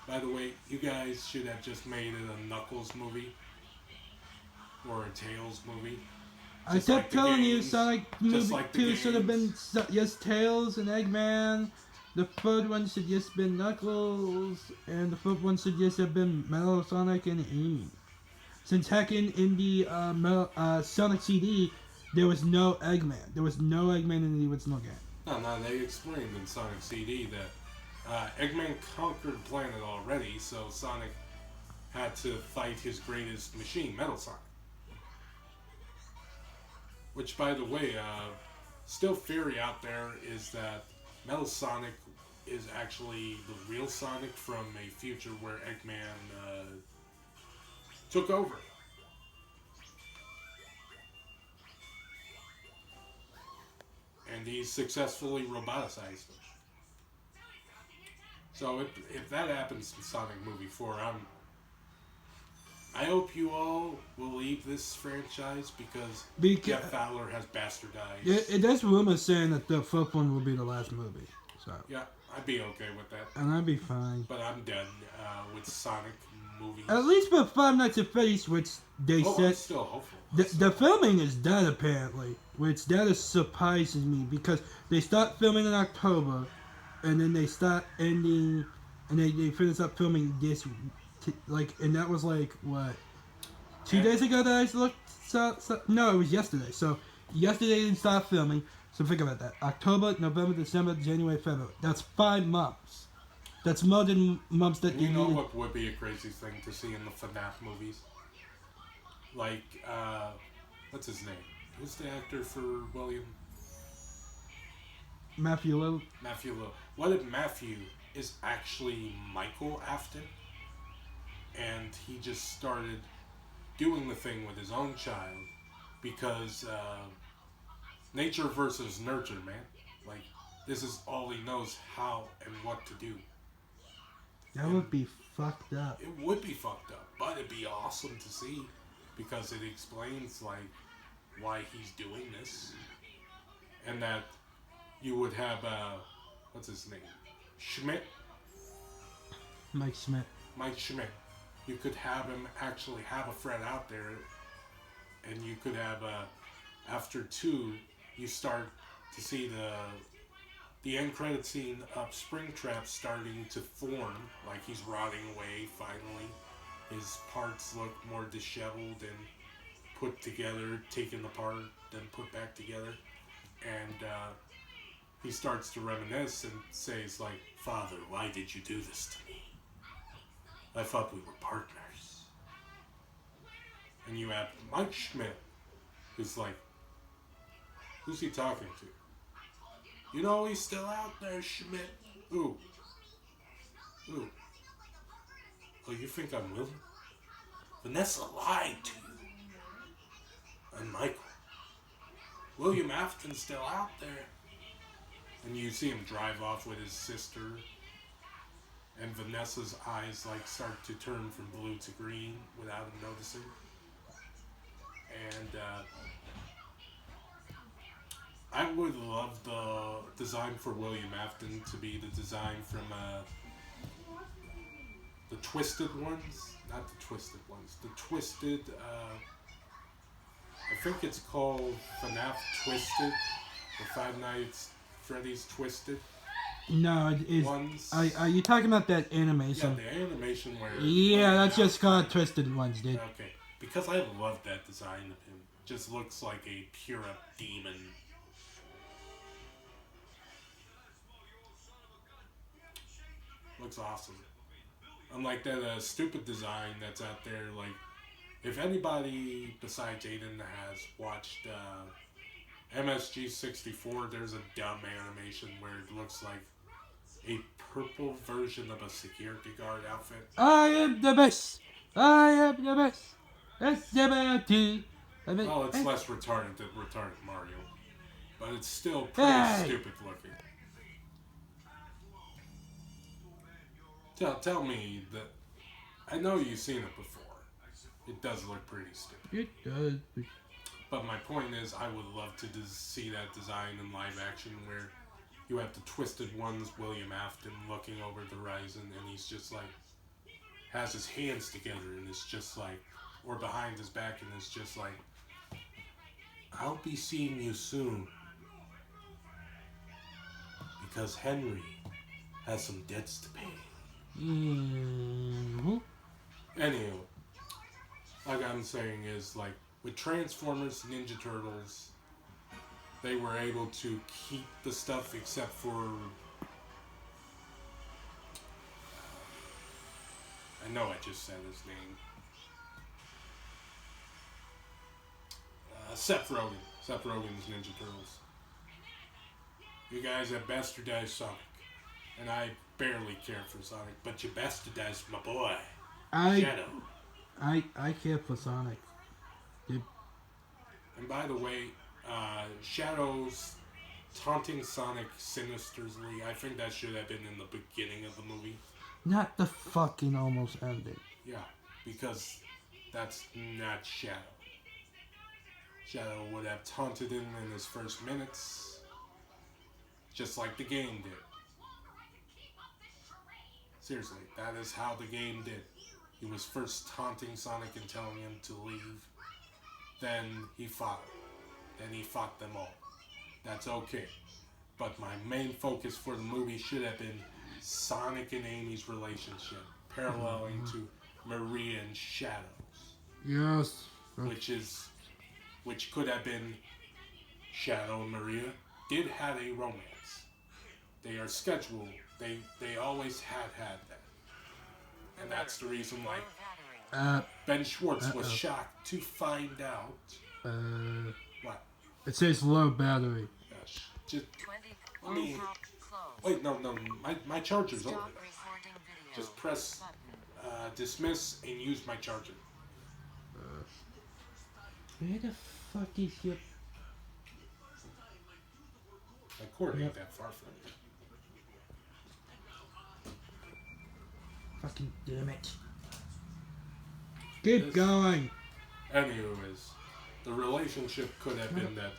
By the way, you guys should have just made it a Knuckles movie or a Tails movie. I Just kept like the telling you, games. Sonic movie like the 2 should have been games. just Tails and Eggman. The third one should just been Knuckles, and the fourth one should just have been Metal Sonic and Amy. Since heckin' in the Sonic CD, there was no Eggman. There was no Eggman in the original game. No, they explained in Sonic CD that Eggman conquered the planet already, so Sonic had to fight his greatest machine, Metal Sonic. Which, by the way, still theory out there is that Metal Sonic is actually the real Sonic from a future where Eggman took over. And he successfully roboticized him. So if that happens in Sonic Movie 4, I hope you all will leave this franchise because Jeff Fowler has bastardized. There's rumors saying that the fourth one will be the last movie. So Yeah, I'd be okay with that. and I'd be fine. But I'm done with Sonic movies. At least with Five Nights at Freddy's, which they I'm said still hopeful. the filming is done apparently, which that is surprising me because they start filming in October, and then they start ending, and they finish up filming this, and that was like what, 2 days ago that I looked. No, it was yesterday. So yesterday they started filming. So think about that: October, November, December, January, February. That's 5 months. That's more than months that You know needed. what would be a crazy thing to see in the FNAF movies? Like, what's his name? Who's the actor for William? Matthew Lillard. Matthew Lillard. What if Matthew is actually Michael Afton? And he just started doing the thing with his own child because nature versus nurture, man. Like, this is all he knows how and what to do. That would be fucked up. It would be fucked up, but it'd be awesome to see because it explains, like, why he's doing this. And that you would have, what's his name? Schmidt? Mike Schmidt. Mike Schmidt. You could have him actually have a friend out there, and you could have, after 2, you start to see the end credit scene of Springtrap starting to form, like he's rotting away finally. His parts look more disheveled and put together, taken apart, then put back together. And he starts to reminisce and says, like, "Father, why did you do this to me? I thought we were partners." And you have Mike Schmidt, who's like, who's he talking to? You know he's still out there, Schmidt. Ooh. Ooh. Oh, you think I'm William? Vanessa lied to you. And Michael. William Afton's still out there. And you see him drive off with his sister. And Vanessa's eyes like start to turn from blue to green without him noticing. And I would love the design for William Afton to be the design from the Twisted ones. Not the Twisted ones. The Twisted, I think it's called FNAF Twisted. The Five Nights Freddy's Twisted. No, it ones. Are you talking about that animation? Yeah, the animation where... Yeah, that's just called Twisted Ones, dude. Okay. Because I love that design of him. Just looks like a pure up demon. Looks awesome. Unlike that stupid design that's out there, like, if anybody besides Aiden has watched MSG64, there's a dumb animation where it looks like a purple version of a security guard outfit. I am the best. I am the best. That's the best. Well, it's less retarded than retarded Mario, but it's still pretty stupid looking. Tell me that I know you've seen it before. It does look pretty stupid. It does. But my point is, I would love to see that design in live action where you have the Twisted Ones, William Afton looking over the horizon, and he's just like, has his hands together, and it's just like, or behind his back, and it's just like, I'll be seeing you soon. Because Henry has some debts to pay. Mm-hmm. Anywho, like I'm saying is, like, with Transformers, Ninja Turtles, they were able to keep the stuff except for I know I just said his name. Seth Rogen. Seth Rogen's Ninja Turtles. You guys have bastardized Sonic. And I barely care for Sonic, but you bastardized my boy, Shadow. I care for Sonic. And by the way, Shadow's taunting Sonic sinisterly, I think that should have been in the beginning of the movie. Not the fucking almost ending. Yeah, because that's not Shadow. Shadow would have taunted him in his first minutes, just like the game did. Seriously, that is how the game did. He was first taunting Sonic and telling him to leave. Then he fought him. Then he fought them all. That's okay. But my main focus for the movie should have been Sonic and Amy's relationship, paralleling to Maria and Shadow's. Yes. Which could have been Shadow and Maria did have a romance. They are scheduled. They always had that. And that's the reason why Ben Schwartz was shocked to find out. What? It says low battery. Just let me. Wait, no. My charger's over there. Just press dismiss and use my charger. Where the fuck is your... My cord ain't that far from me. Fucking damn it. Keep going. Anyways, the relationship could have been that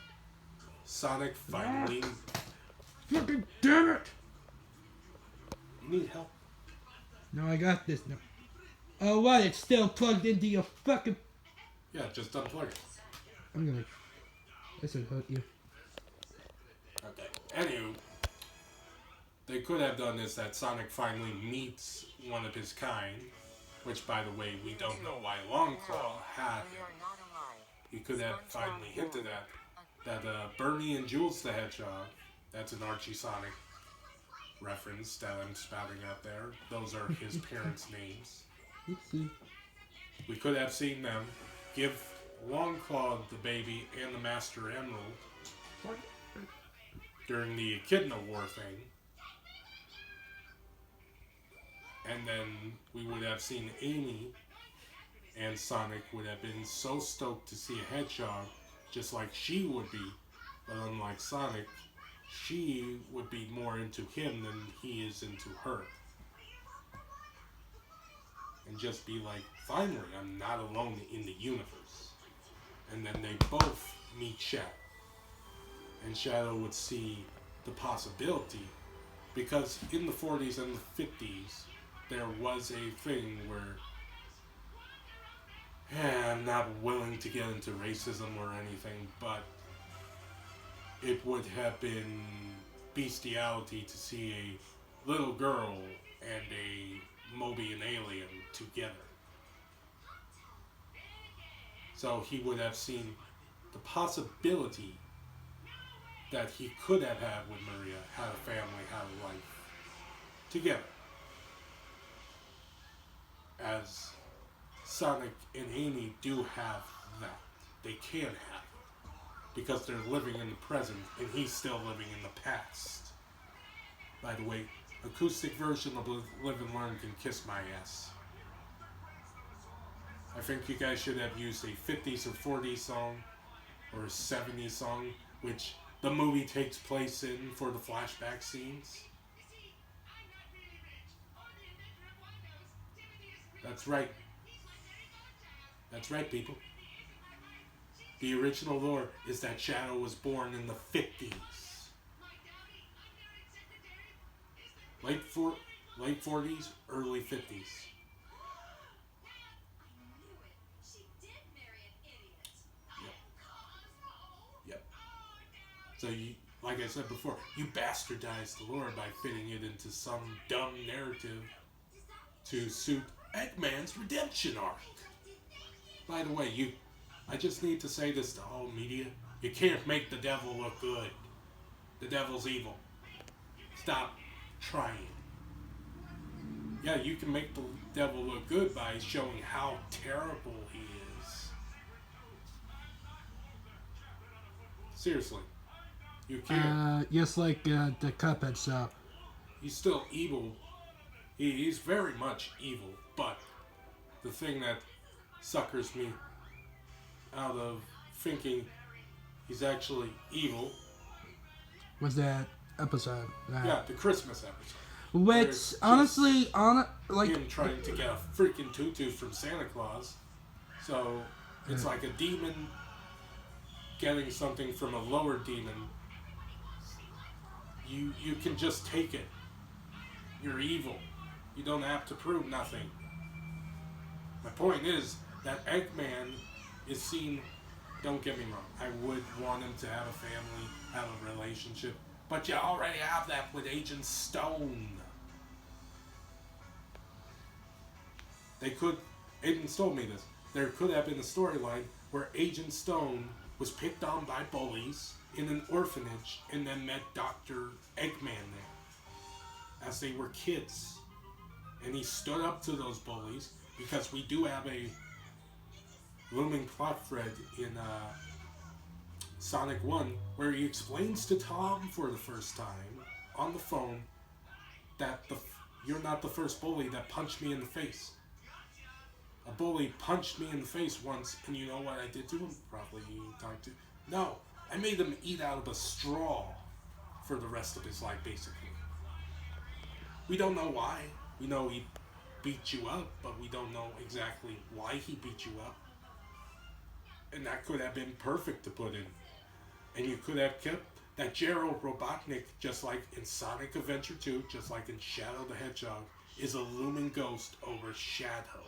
Sonic finally... Fucking damn it! You need help? No, I got this now. Oh, what? It's still plugged into your fucking... Yeah, just unplug it. I'm gonna... This would hurt you. Okay. Anywho, they could have done this that Sonic finally meets one of his kind, which, by the way, we don't know why Longclaw had him. He could have finally hinted at that Bernie and Jules the Hedgehog, that's an Archie Sonic reference that I'm spouting out there. Those are his parents' names. Oopsie. We could have seen them give Longclaw the baby and the Master Emerald during the Echidna War thing. And then we would have seen Amy and Sonic would have been so stoked to see a hedgehog, just like she would be. But unlike Sonic, she would be more into him than he is into her. And just be like, finally, I'm not alone in the universe. And then they both meet Shadow. And Shadow would see the possibility, because in the 40s and the 50s, there was a thing where I'm not willing to get into racism or anything, but it would have been bestiality to see a little girl and a Mobian alien together. So he would have seen the possibility that he could have had with Maria, had a family, had a life, together. As Sonic and Amy do have that. They can have it. Because they're living in the present, and he's still living in the past. By the way, acoustic version of Live and Learn can kiss my ass. I think you guys should have used a 50s or 40s song, or a 70s song, which the movie takes place in for the flashback scenes. That's right. That's right, people. The original lore is that Shadow was born in the 50s. Late 40s, early 50s. Yep. So you, like I said before, you bastardized the lore by fitting it into some dumb narrative to suit Eggman's redemption arc. By the way, I just need to say this to all media. You can't make the devil look good. The devil's evil. Stop trying. Yeah, you can make the devil look good by showing how terrible he is. Seriously. You can't. Just like the Cuphead show. He's still evil. He's very much evil. But the thing that suckers me out of thinking he's actually evil. Was that episode? Yeah, the Christmas episode. Which, honestly, like... him trying to get a freaking tutu from Santa Claus. So, it's like a demon getting something from a lower demon. You can just take it. You're evil. You don't have to prove nothing. My point is that Eggman is seen, don't get me wrong, I would want him to have a family, have a relationship, but you already have that with Agent Stone. Agent told me this, there could have been a storyline where Agent Stone was picked on by bullies in an orphanage and then met Dr. Eggman there as they were kids. And he stood up to those bullies because we do have a looming plot thread in Sonic 1 where he explains to Tom for the first time on the phone that you're not the first bully that punched me in the face. A bully punched me in the face once, and you know what I did to him? Probably talked to. No, I made him eat out of a straw for the rest of his life, basically. We don't know why. We know he beat you up, but we don't know exactly why he beat you up. And that could have been perfect to put in. And you could have kept that Gerald Robotnik, just like in Sonic Adventure 2, just like in Shadow the Hedgehog, is a looming ghost over Shadow.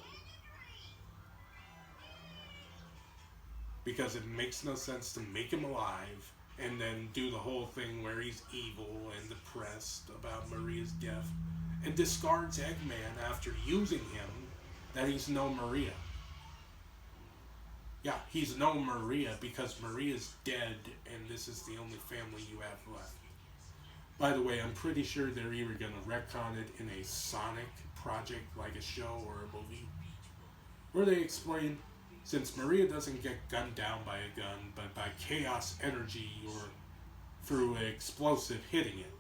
Because it makes no sense to make him alive and then do the whole thing where he's evil and depressed about Maria's death and discards Eggman after using him that he's no Maria. Yeah, he's no Maria because Maria's dead and this is the only family you have left. By the way, I'm pretty sure they're either going to retcon it in a Sonic project like a show or a movie where they explain, since Maria doesn't get gunned down by a gun, but by chaos energy or through an explosive hitting it.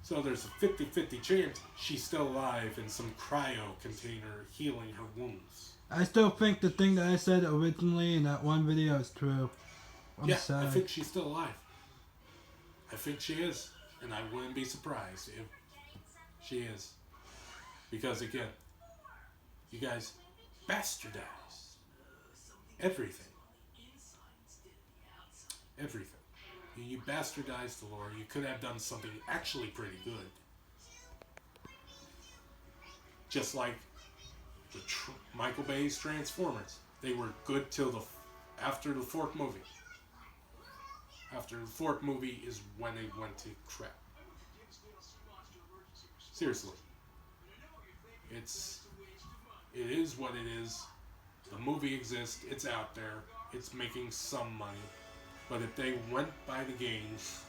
So there's a 50-50 chance she's still alive in some cryo container healing her wounds. I still think the thing that I said originally in that one video is true. I'm sorry. I think she's still alive. I think she is. And I wouldn't be surprised if she is. Because again, you guys bastardize everything. Everything. You bastardized the lore. You could have done something actually pretty good. Just like the Michael Bay's Transformers. They were good till after the fourth movie. After the fourth movie is when they went to crap. Seriously. It is what it is. The movie exists. It's out there. It's making some money. But if they went by the games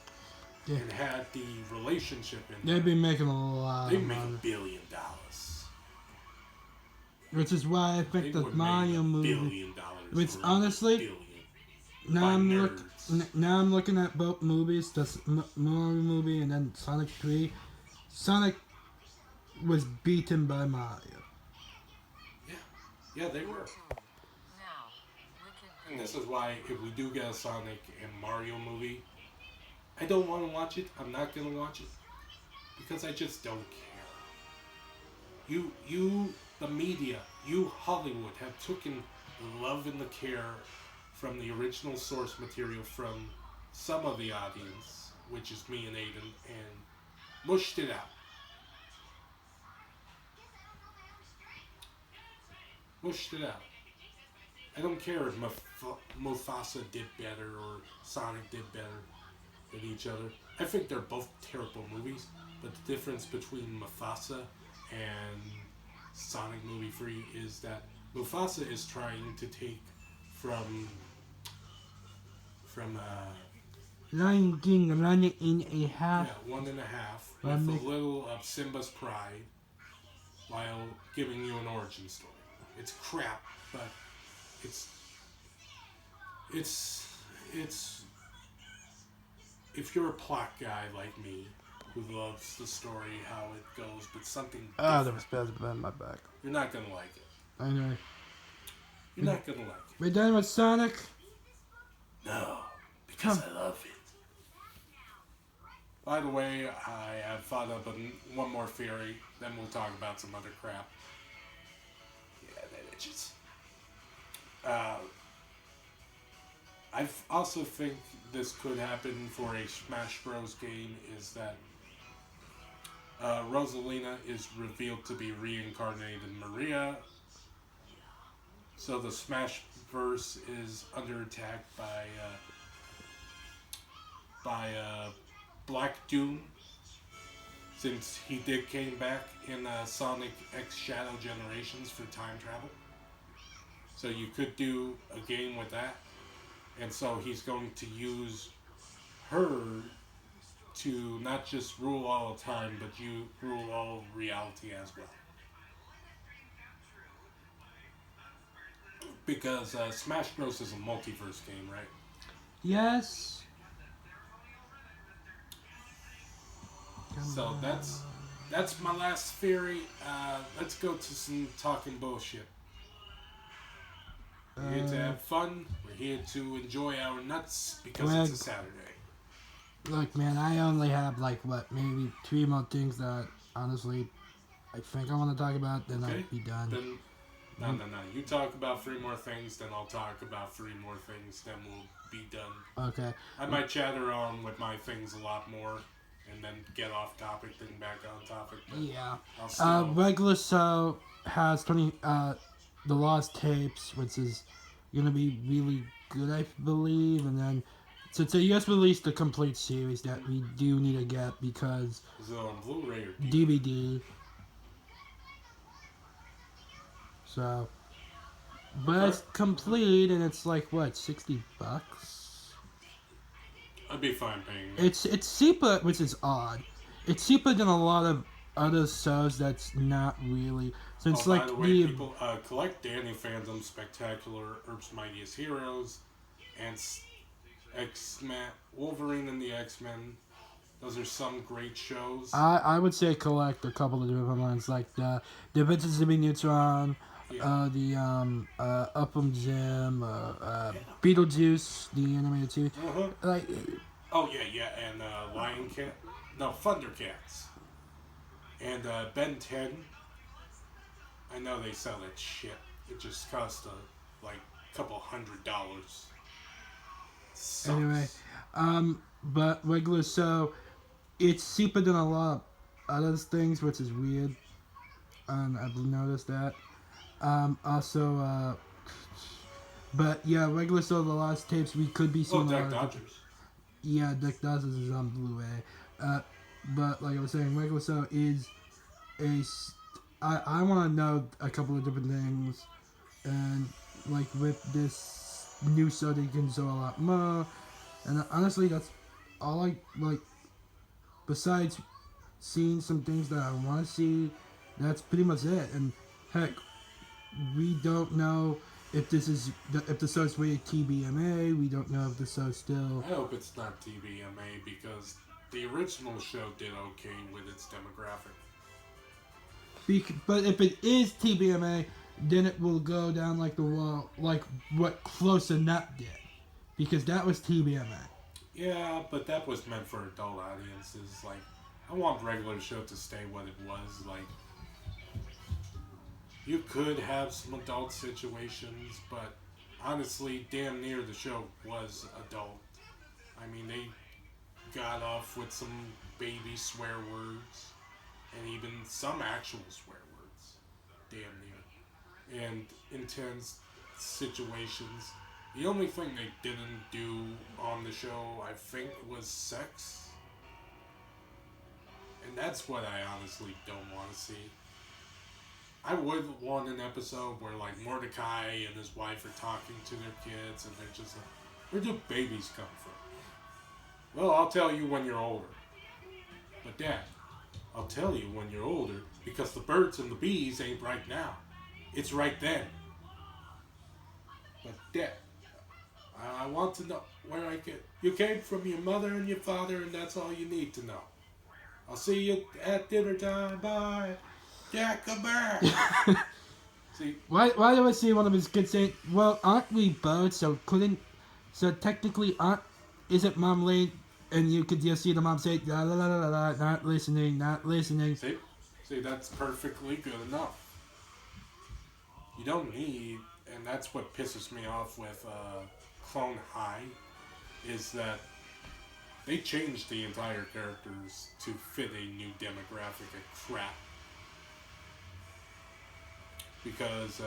and had the relationship in there, they'd be making a lot they'd of make money. $1 billion. Which is why I think the Mario movie... $1 billion. Which honestly, now I'm looking at both movies, the Mario movie and then Sonic 3. Sonic was beaten by Mario. Yeah, they were. Now, Wicked And this is why if we do get a Sonic and Mario movie, I don't want to watch it. I'm not going to watch it. Because I just don't care. You, the media, you Hollywood have taken the love and the care from the original source material from some of the audience, which is me and Aiden, and mushed it out. Mushed it out. I don't care if Mufasa did better or Sonic did better than each other. I think they're both terrible movies, but the difference between Mufasa and Sonic Movie 3 is that Mufasa is trying to take from Lion King running in a yeah, half. 1.5 with Run a me- little of Simba's pride while giving you an origin story. It's crap, but it's if you're a plot guy like me who loves the story, how it goes, but something Ah, different, there was spasm in my back. you're not gonna like it. I know. You're not gonna like it. We're done with Sonic. No, because I love it. By the way, I have thought up one more theory, then we'll talk about some other crap. Yeah, that itches. I also think this could happen for a Smash Bros. Game, is that Rosalina is revealed to be reincarnated Maria. So the Smash verse is under attack by Black Doom, since he did came back in Sonic X Shadow Generations for time travel. So you could do a game with that. And so he's going to use her to not just rule all of time, but you rule all of reality as well. Because Smash Bros. Is a multiverse game, right? Yes. So that's my last theory. Let's go to some talking bullshit. We're here to have fun. We're here to enjoy our nuts because it's a Saturday. Look, man, I only have like what, maybe 3 more things that honestly I think I want to talk about. Then Okay. I'll be done. Then, no. You talk about 3 more things, then I'll talk about 3 more things, then we'll be done. Okay. I might chatter on with my things a lot more, and then get off topic, then back on topic. But Yeah. I'll still, Regular So has the Lost Tapes, which is gonna be really good, I believe, and then since they just released the complete series that we do need to get because is it on Blu-ray or DVD. So, but it's complete and it's like what, $60? I'd be fine paying that. It's cheaper, which is odd. It's cheaper than a lot of other shows that's not really since By like the way, people collect Danny Phantom, Spectacular, Earth's Mightiest Heroes, and X-Men, Wolverine and the X-Men. Those are some great shows. I would say collect a couple of different ones like the Adventures of Neutron, Yeah. the Upham Jim, Beetlejuice, the animated series. Uh-huh. Like, Oh, yeah, and Lion Cat. No, Thundercats. And Ben 10. I know they sell that shit. It just cost like a couple $100. Sucks. anyway, but regular so it's cheaper than a lot of other things, which is weird. I've noticed that. Also, but yeah, regular so the Lost Tapes we could be Oh, seeing. Duck Dodgers. Yeah, Duck Dodgers is on Blu-ray. But like I was saying, regular so is I want to know a couple of different things, and like with this new show they can show a lot more. And honestly, that's all I like. Besides seeing some things that I want to see, that's pretty much it. And heck, we don't know if if the show's rated TBMA. We don't know if the show's still. I hope it's not TVMA because the original show did okay with its demographic. But if it is TBMA, then it will go down like the wall, like what Close Enough did, because that was TBMA. Yeah, but that was meant for adult audiences. Like, I want regular show to stay what it was. Like, you could have some adult situations, but honestly, damn near the show was adult. I mean, they got off with some baby swear words, and even some actual swear words. Damn near. And intense situations. The only thing they didn't do on the show, I think, was sex. And that's what I honestly don't want to see. I would want an episode where like Mordecai and his wife are talking to their kids, and they're just like, "Where do babies come from?" Well, I'll tell you when you're older. But Dad, I'll tell you when you're older because the birds and the bees ain't right now. It's right then. But Dad, I want to know where I get. You came from your mother and your father, and that's all you need to know. I'll see you at dinner time. Bye. Jack, come back. See, Why do I see one of his kids saying, well, aren't we birds, so technically isn't Mom late? And you could just see the mom say, la la la la la, not listening, not listening. see, that's perfectly good enough. You don't need, and that's what pisses me off with Clone High, is that they changed the entire characters to fit a new demographic of crap. Because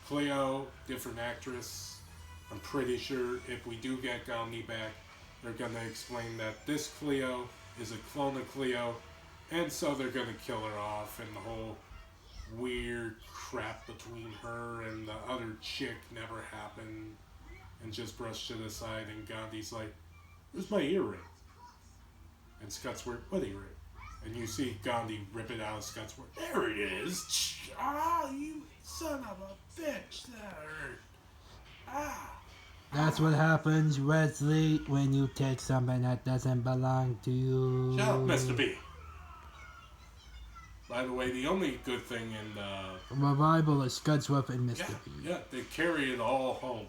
Cleo, different actress, I'm pretty sure if we do get Gandhi back, they're gonna explain that this Cleo is a clone of Cleo, and so they're gonna kill her off, and the whole weird crap between her and the other chick never happened, and just brushed to the side, and Gandhi's like, "Where's my earring?" And Scott's like, "What earring?" And you see Gandhi rip it out of Scott's work. "There it is! Ah, you son of a bitch! That hurt! Ah!" That's what happens, Wesley, when you take something that doesn't belong to you. Shut up, Mr. B. By the way, the only good thing in Revival is Scudsworth and Mr. B. yeah, they carry it all home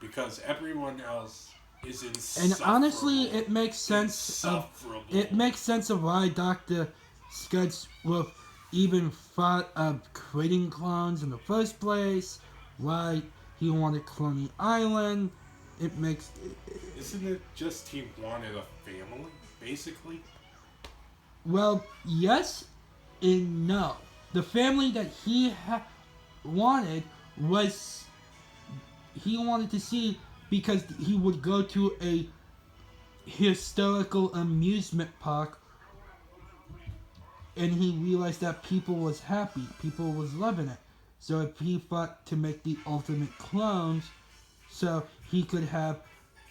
because everyone else is And insufferable. honestly, it makes sense of why Dr. Scudsworth even thought of creating clones in the first place, why he wanted Cloney Island. Isn't it just he wanted a family, basically? Well, yes and no. The family that he wanted was he wanted to see because he would go to a historical amusement park and he realized that people was happy, people was loving it. So if he thought to make the ultimate clones, so he could have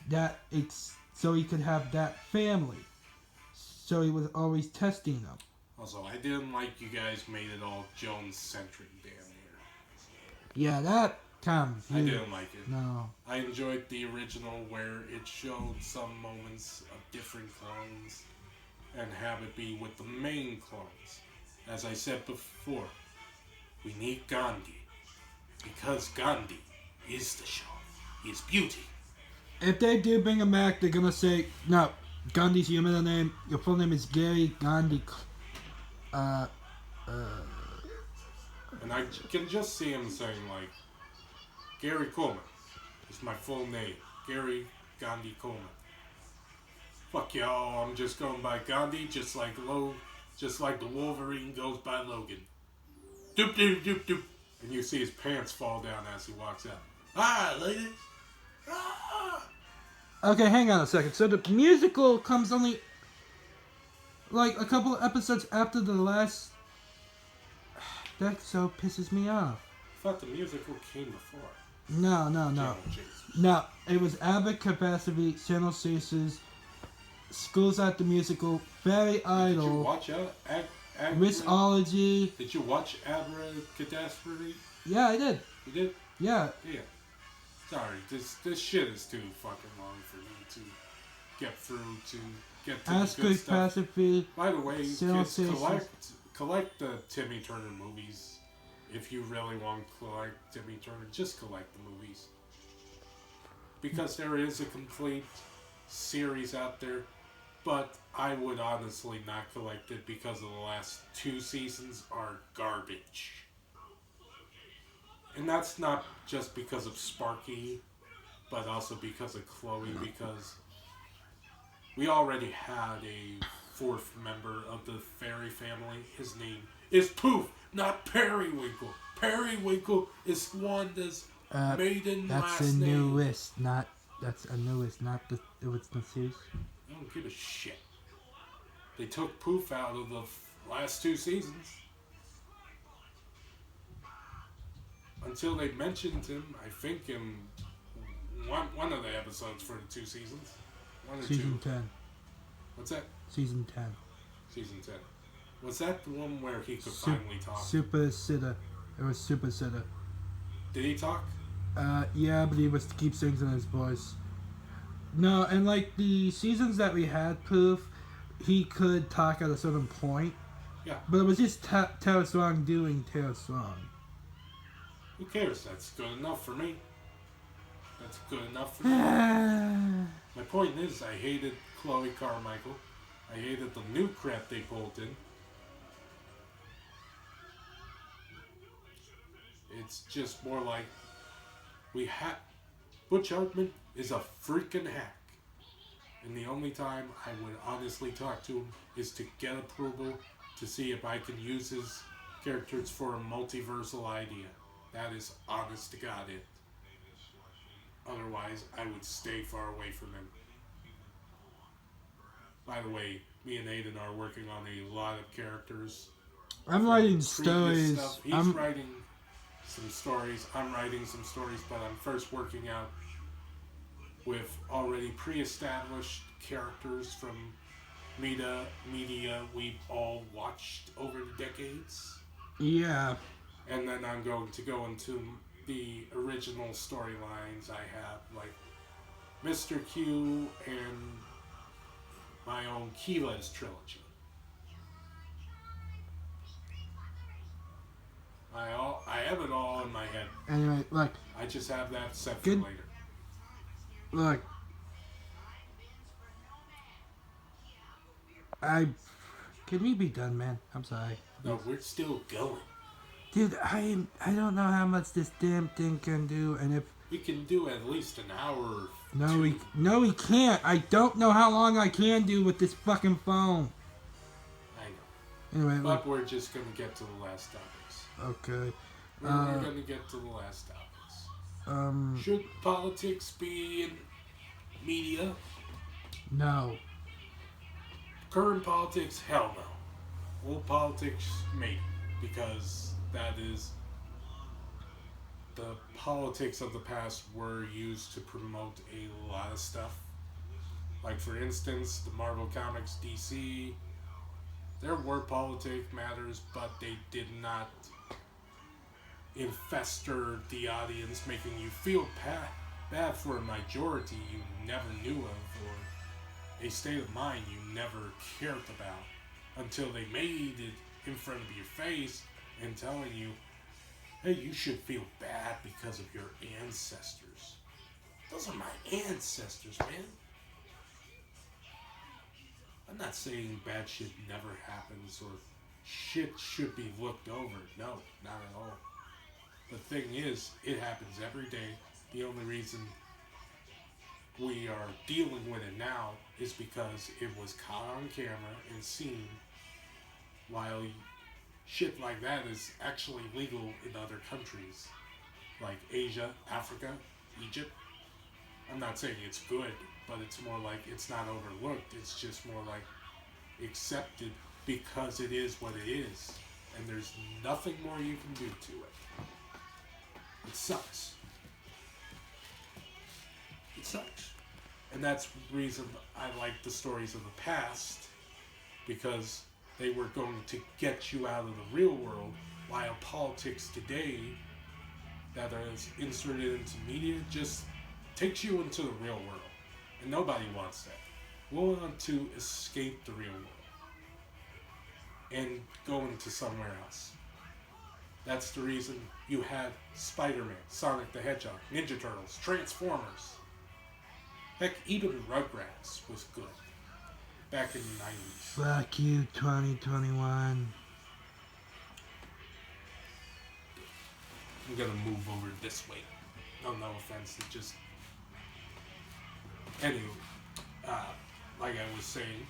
that family. So he was always testing them. Also, I didn't like you guys made it all Jones-centric damn near. Yeah, that I didn't like it. No. I enjoyed the original where it showed some moments of different clones and have it be with the main clones. As I said before, we need Gandhi because Gandhi is the show. He is beauty. If they do bring him back, they're gonna say, no, Gandhi's your middle name. Your full name is Gary Gandhi. And I can just see him saying like, Gary Coleman is my full name. Gary Gandhi Coleman. Fuck y'all, I'm just going by Gandhi, just like the Wolverine goes by Logan. Doop doop doop doop. And you see his pants fall down as he walks out. Hi, ladies. Ah. Okay, hang on a second. So the musical comes only like a couple of episodes after the last. That so pisses me off. I thought the musical came before. No. Channel Chase. No, it was Abbott Capacity, Channel Chasers, Schools at the Musical, Fairy Did you Idol, watch Missology. Did you watch Abracadabra? Yeah, I did. You did? Yeah. Yeah. Sorry, this shit is too fucking long for me to get through to get to the Ask good Good stuff. Pacific. By the way, Channel kids, Chasers. collect the Timmy Turner movies. If you really want to collect Timmy Turner, just collect the movies. Because there is a complete series out there, but I would honestly not collect it because of the last 2 seasons are garbage. And that's not just because of Sparky, but also because of Chloe, because we already had a 4th member of the fairy family. His name is Poof, not Periwinkle. Periwinkle is Wanda's maiden That's last a name. newest, not the original series. I don't give a shit. They took Poof out of the last 2 seasons. until they mentioned him, I think in one of the episodes for the 2 seasons. 1 or Season 2. 10. What's that? Season 10. Season 10. Was that the one where he could Sup- finally talk? Super Sitter. It was Super Sitter. Did he talk? Yeah, but he was to keep things in his voice. No, and like the seasons that we had, Poof, he could talk at a certain point. Yeah. But it was just Tara Strong doing Tara Strong. Who cares? That's good enough for me. That's good enough for me. My point is, I hated Chloe Carmichael. I hated the new crap they pulled in. It's just more like Butch Hartman is a freaking hack. And the only time I would honestly talk to him is to get approval to see if I can use his characters for a multiversal idea. That is honest to God it. Otherwise, I would stay far away from him. By the way, me and Aiden are working on a lot of characters. I'm writing stories. Stuff. He's writing some stories. I'm writing some stories, but I'm first working out with already pre-established characters from media we've all watched over the decades. Yeah. And then I'm going to go into the original storylines I have, like Mr. Q and my own Kiva's trilogy. I have it all in my head. Anyway, look. I just have that set for Good. later. Look. Can we be done, man? I'm sorry. No, we're still going. Dude, I don't know how much this damn thing can do, and if We can do at least an hour. Or no, two. we can't. I don't know how long I can do with this fucking phone. I know. Anyway, But we're just going to get to the last topics. okay. We're going to get to the last topics. Should politics be in media? No. Current politics? Hell no. Old politics? Maybe. Because that is... The politics of the past were used to promote a lot of stuff. Like, for instance, the Marvel Comics DC. There were politic matters, but they did not infester the audience, making you feel bad for a majority you never knew of, or a state of mind you never cared about, until they made it in front of your face and telling you, hey, you should feel bad because of your ancestors. Those are my ancestors, man. I'm not saying bad shit never happens or shit should be looked over. No, not at all. The thing is, it happens every day. The only reason we are dealing with it now is because it was caught on camera and seen, while shit like that is actually legal in other countries, like Asia, Africa, Egypt. I'm not saying it's good, but it's more like it's not overlooked. It's just more like accepted because it is what it is, and there's nothing more you can do to it. It sucks. It sucks. And that's the reason I like the stories of the past, because they were going to get you out of the real world, while politics today that is inserted into media just takes you into the real world. And nobody wants that. We want to escape the real world and go into somewhere else. That's the reason you had Spider-Man, Sonic the Hedgehog, Ninja Turtles, Transformers. Heck, even Rugrats was good back in the 90s. Fuck you, 2021. I'm gonna move over this way. No offense, it just... Anyway, like I was saying...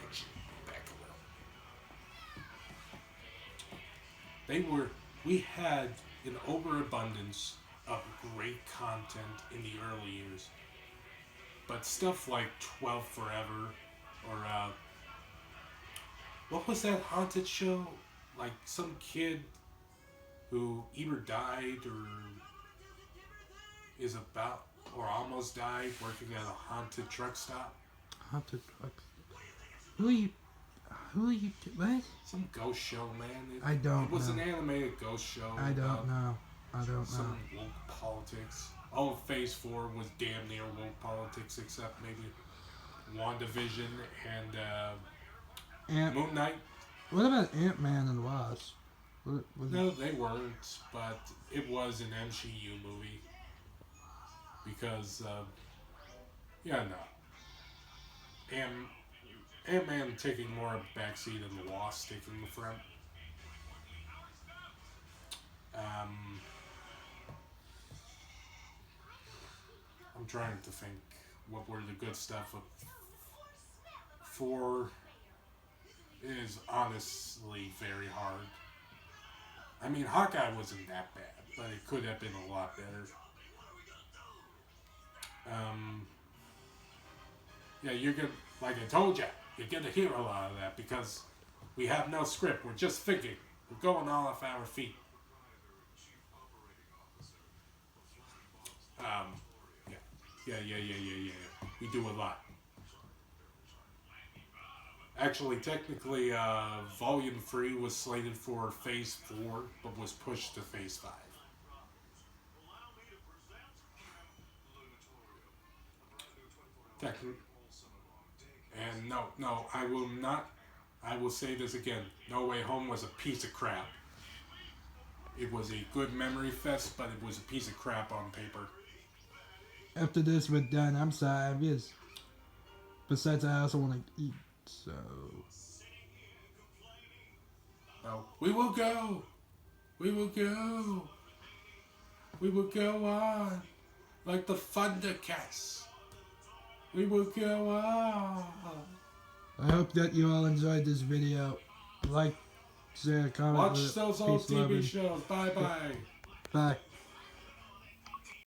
Actually, back a little. We had an overabundance of great content in the early years. But stuff like 12 Forever, or, what was that haunted show? Like, some kid who either died or is about or almost died working at a haunted truck stop. Haunted trucks. Who are you? What? Some ghost show, man. I don't It was know. an animated ghost show. I don't about know. I don't know. Some woke politics. Oh, Phase 4 was damn near woke politics, except maybe WandaVision and Ant. Moon Knight. What about Ant-Man and Wasp? Was No, they weren't, but it was an MCU movie. Because, yeah, no. Ant-Man taking more of a backseat and the Wasp taking the front. I'm trying to think what were the good stuff of 4 is honestly very hard. I mean, Hawkeye wasn't that bad, but it could have been a lot better. Yeah, you're gonna, like I told you, you're gonna hear a lot of that because we have no script. We're just thinking. We're going all off our feet. Yeah. We do a lot. Actually, technically, Volume 3 was slated for Phase 4, but was pushed to Phase 5. And no, I will not. I will say this again. No Way Home was a piece of crap. It was a good memory fest, but it was a piece of crap on paper. After this we're done, I'm sorry, because besides I also want to eat, so... No, we will go. We will go. We will go on. Like the Thundercats. We will go on. I hope that you all enjoyed this video. Like, share, comment, Watch those old peace, love, TV and- shows. Bye bye. Bye.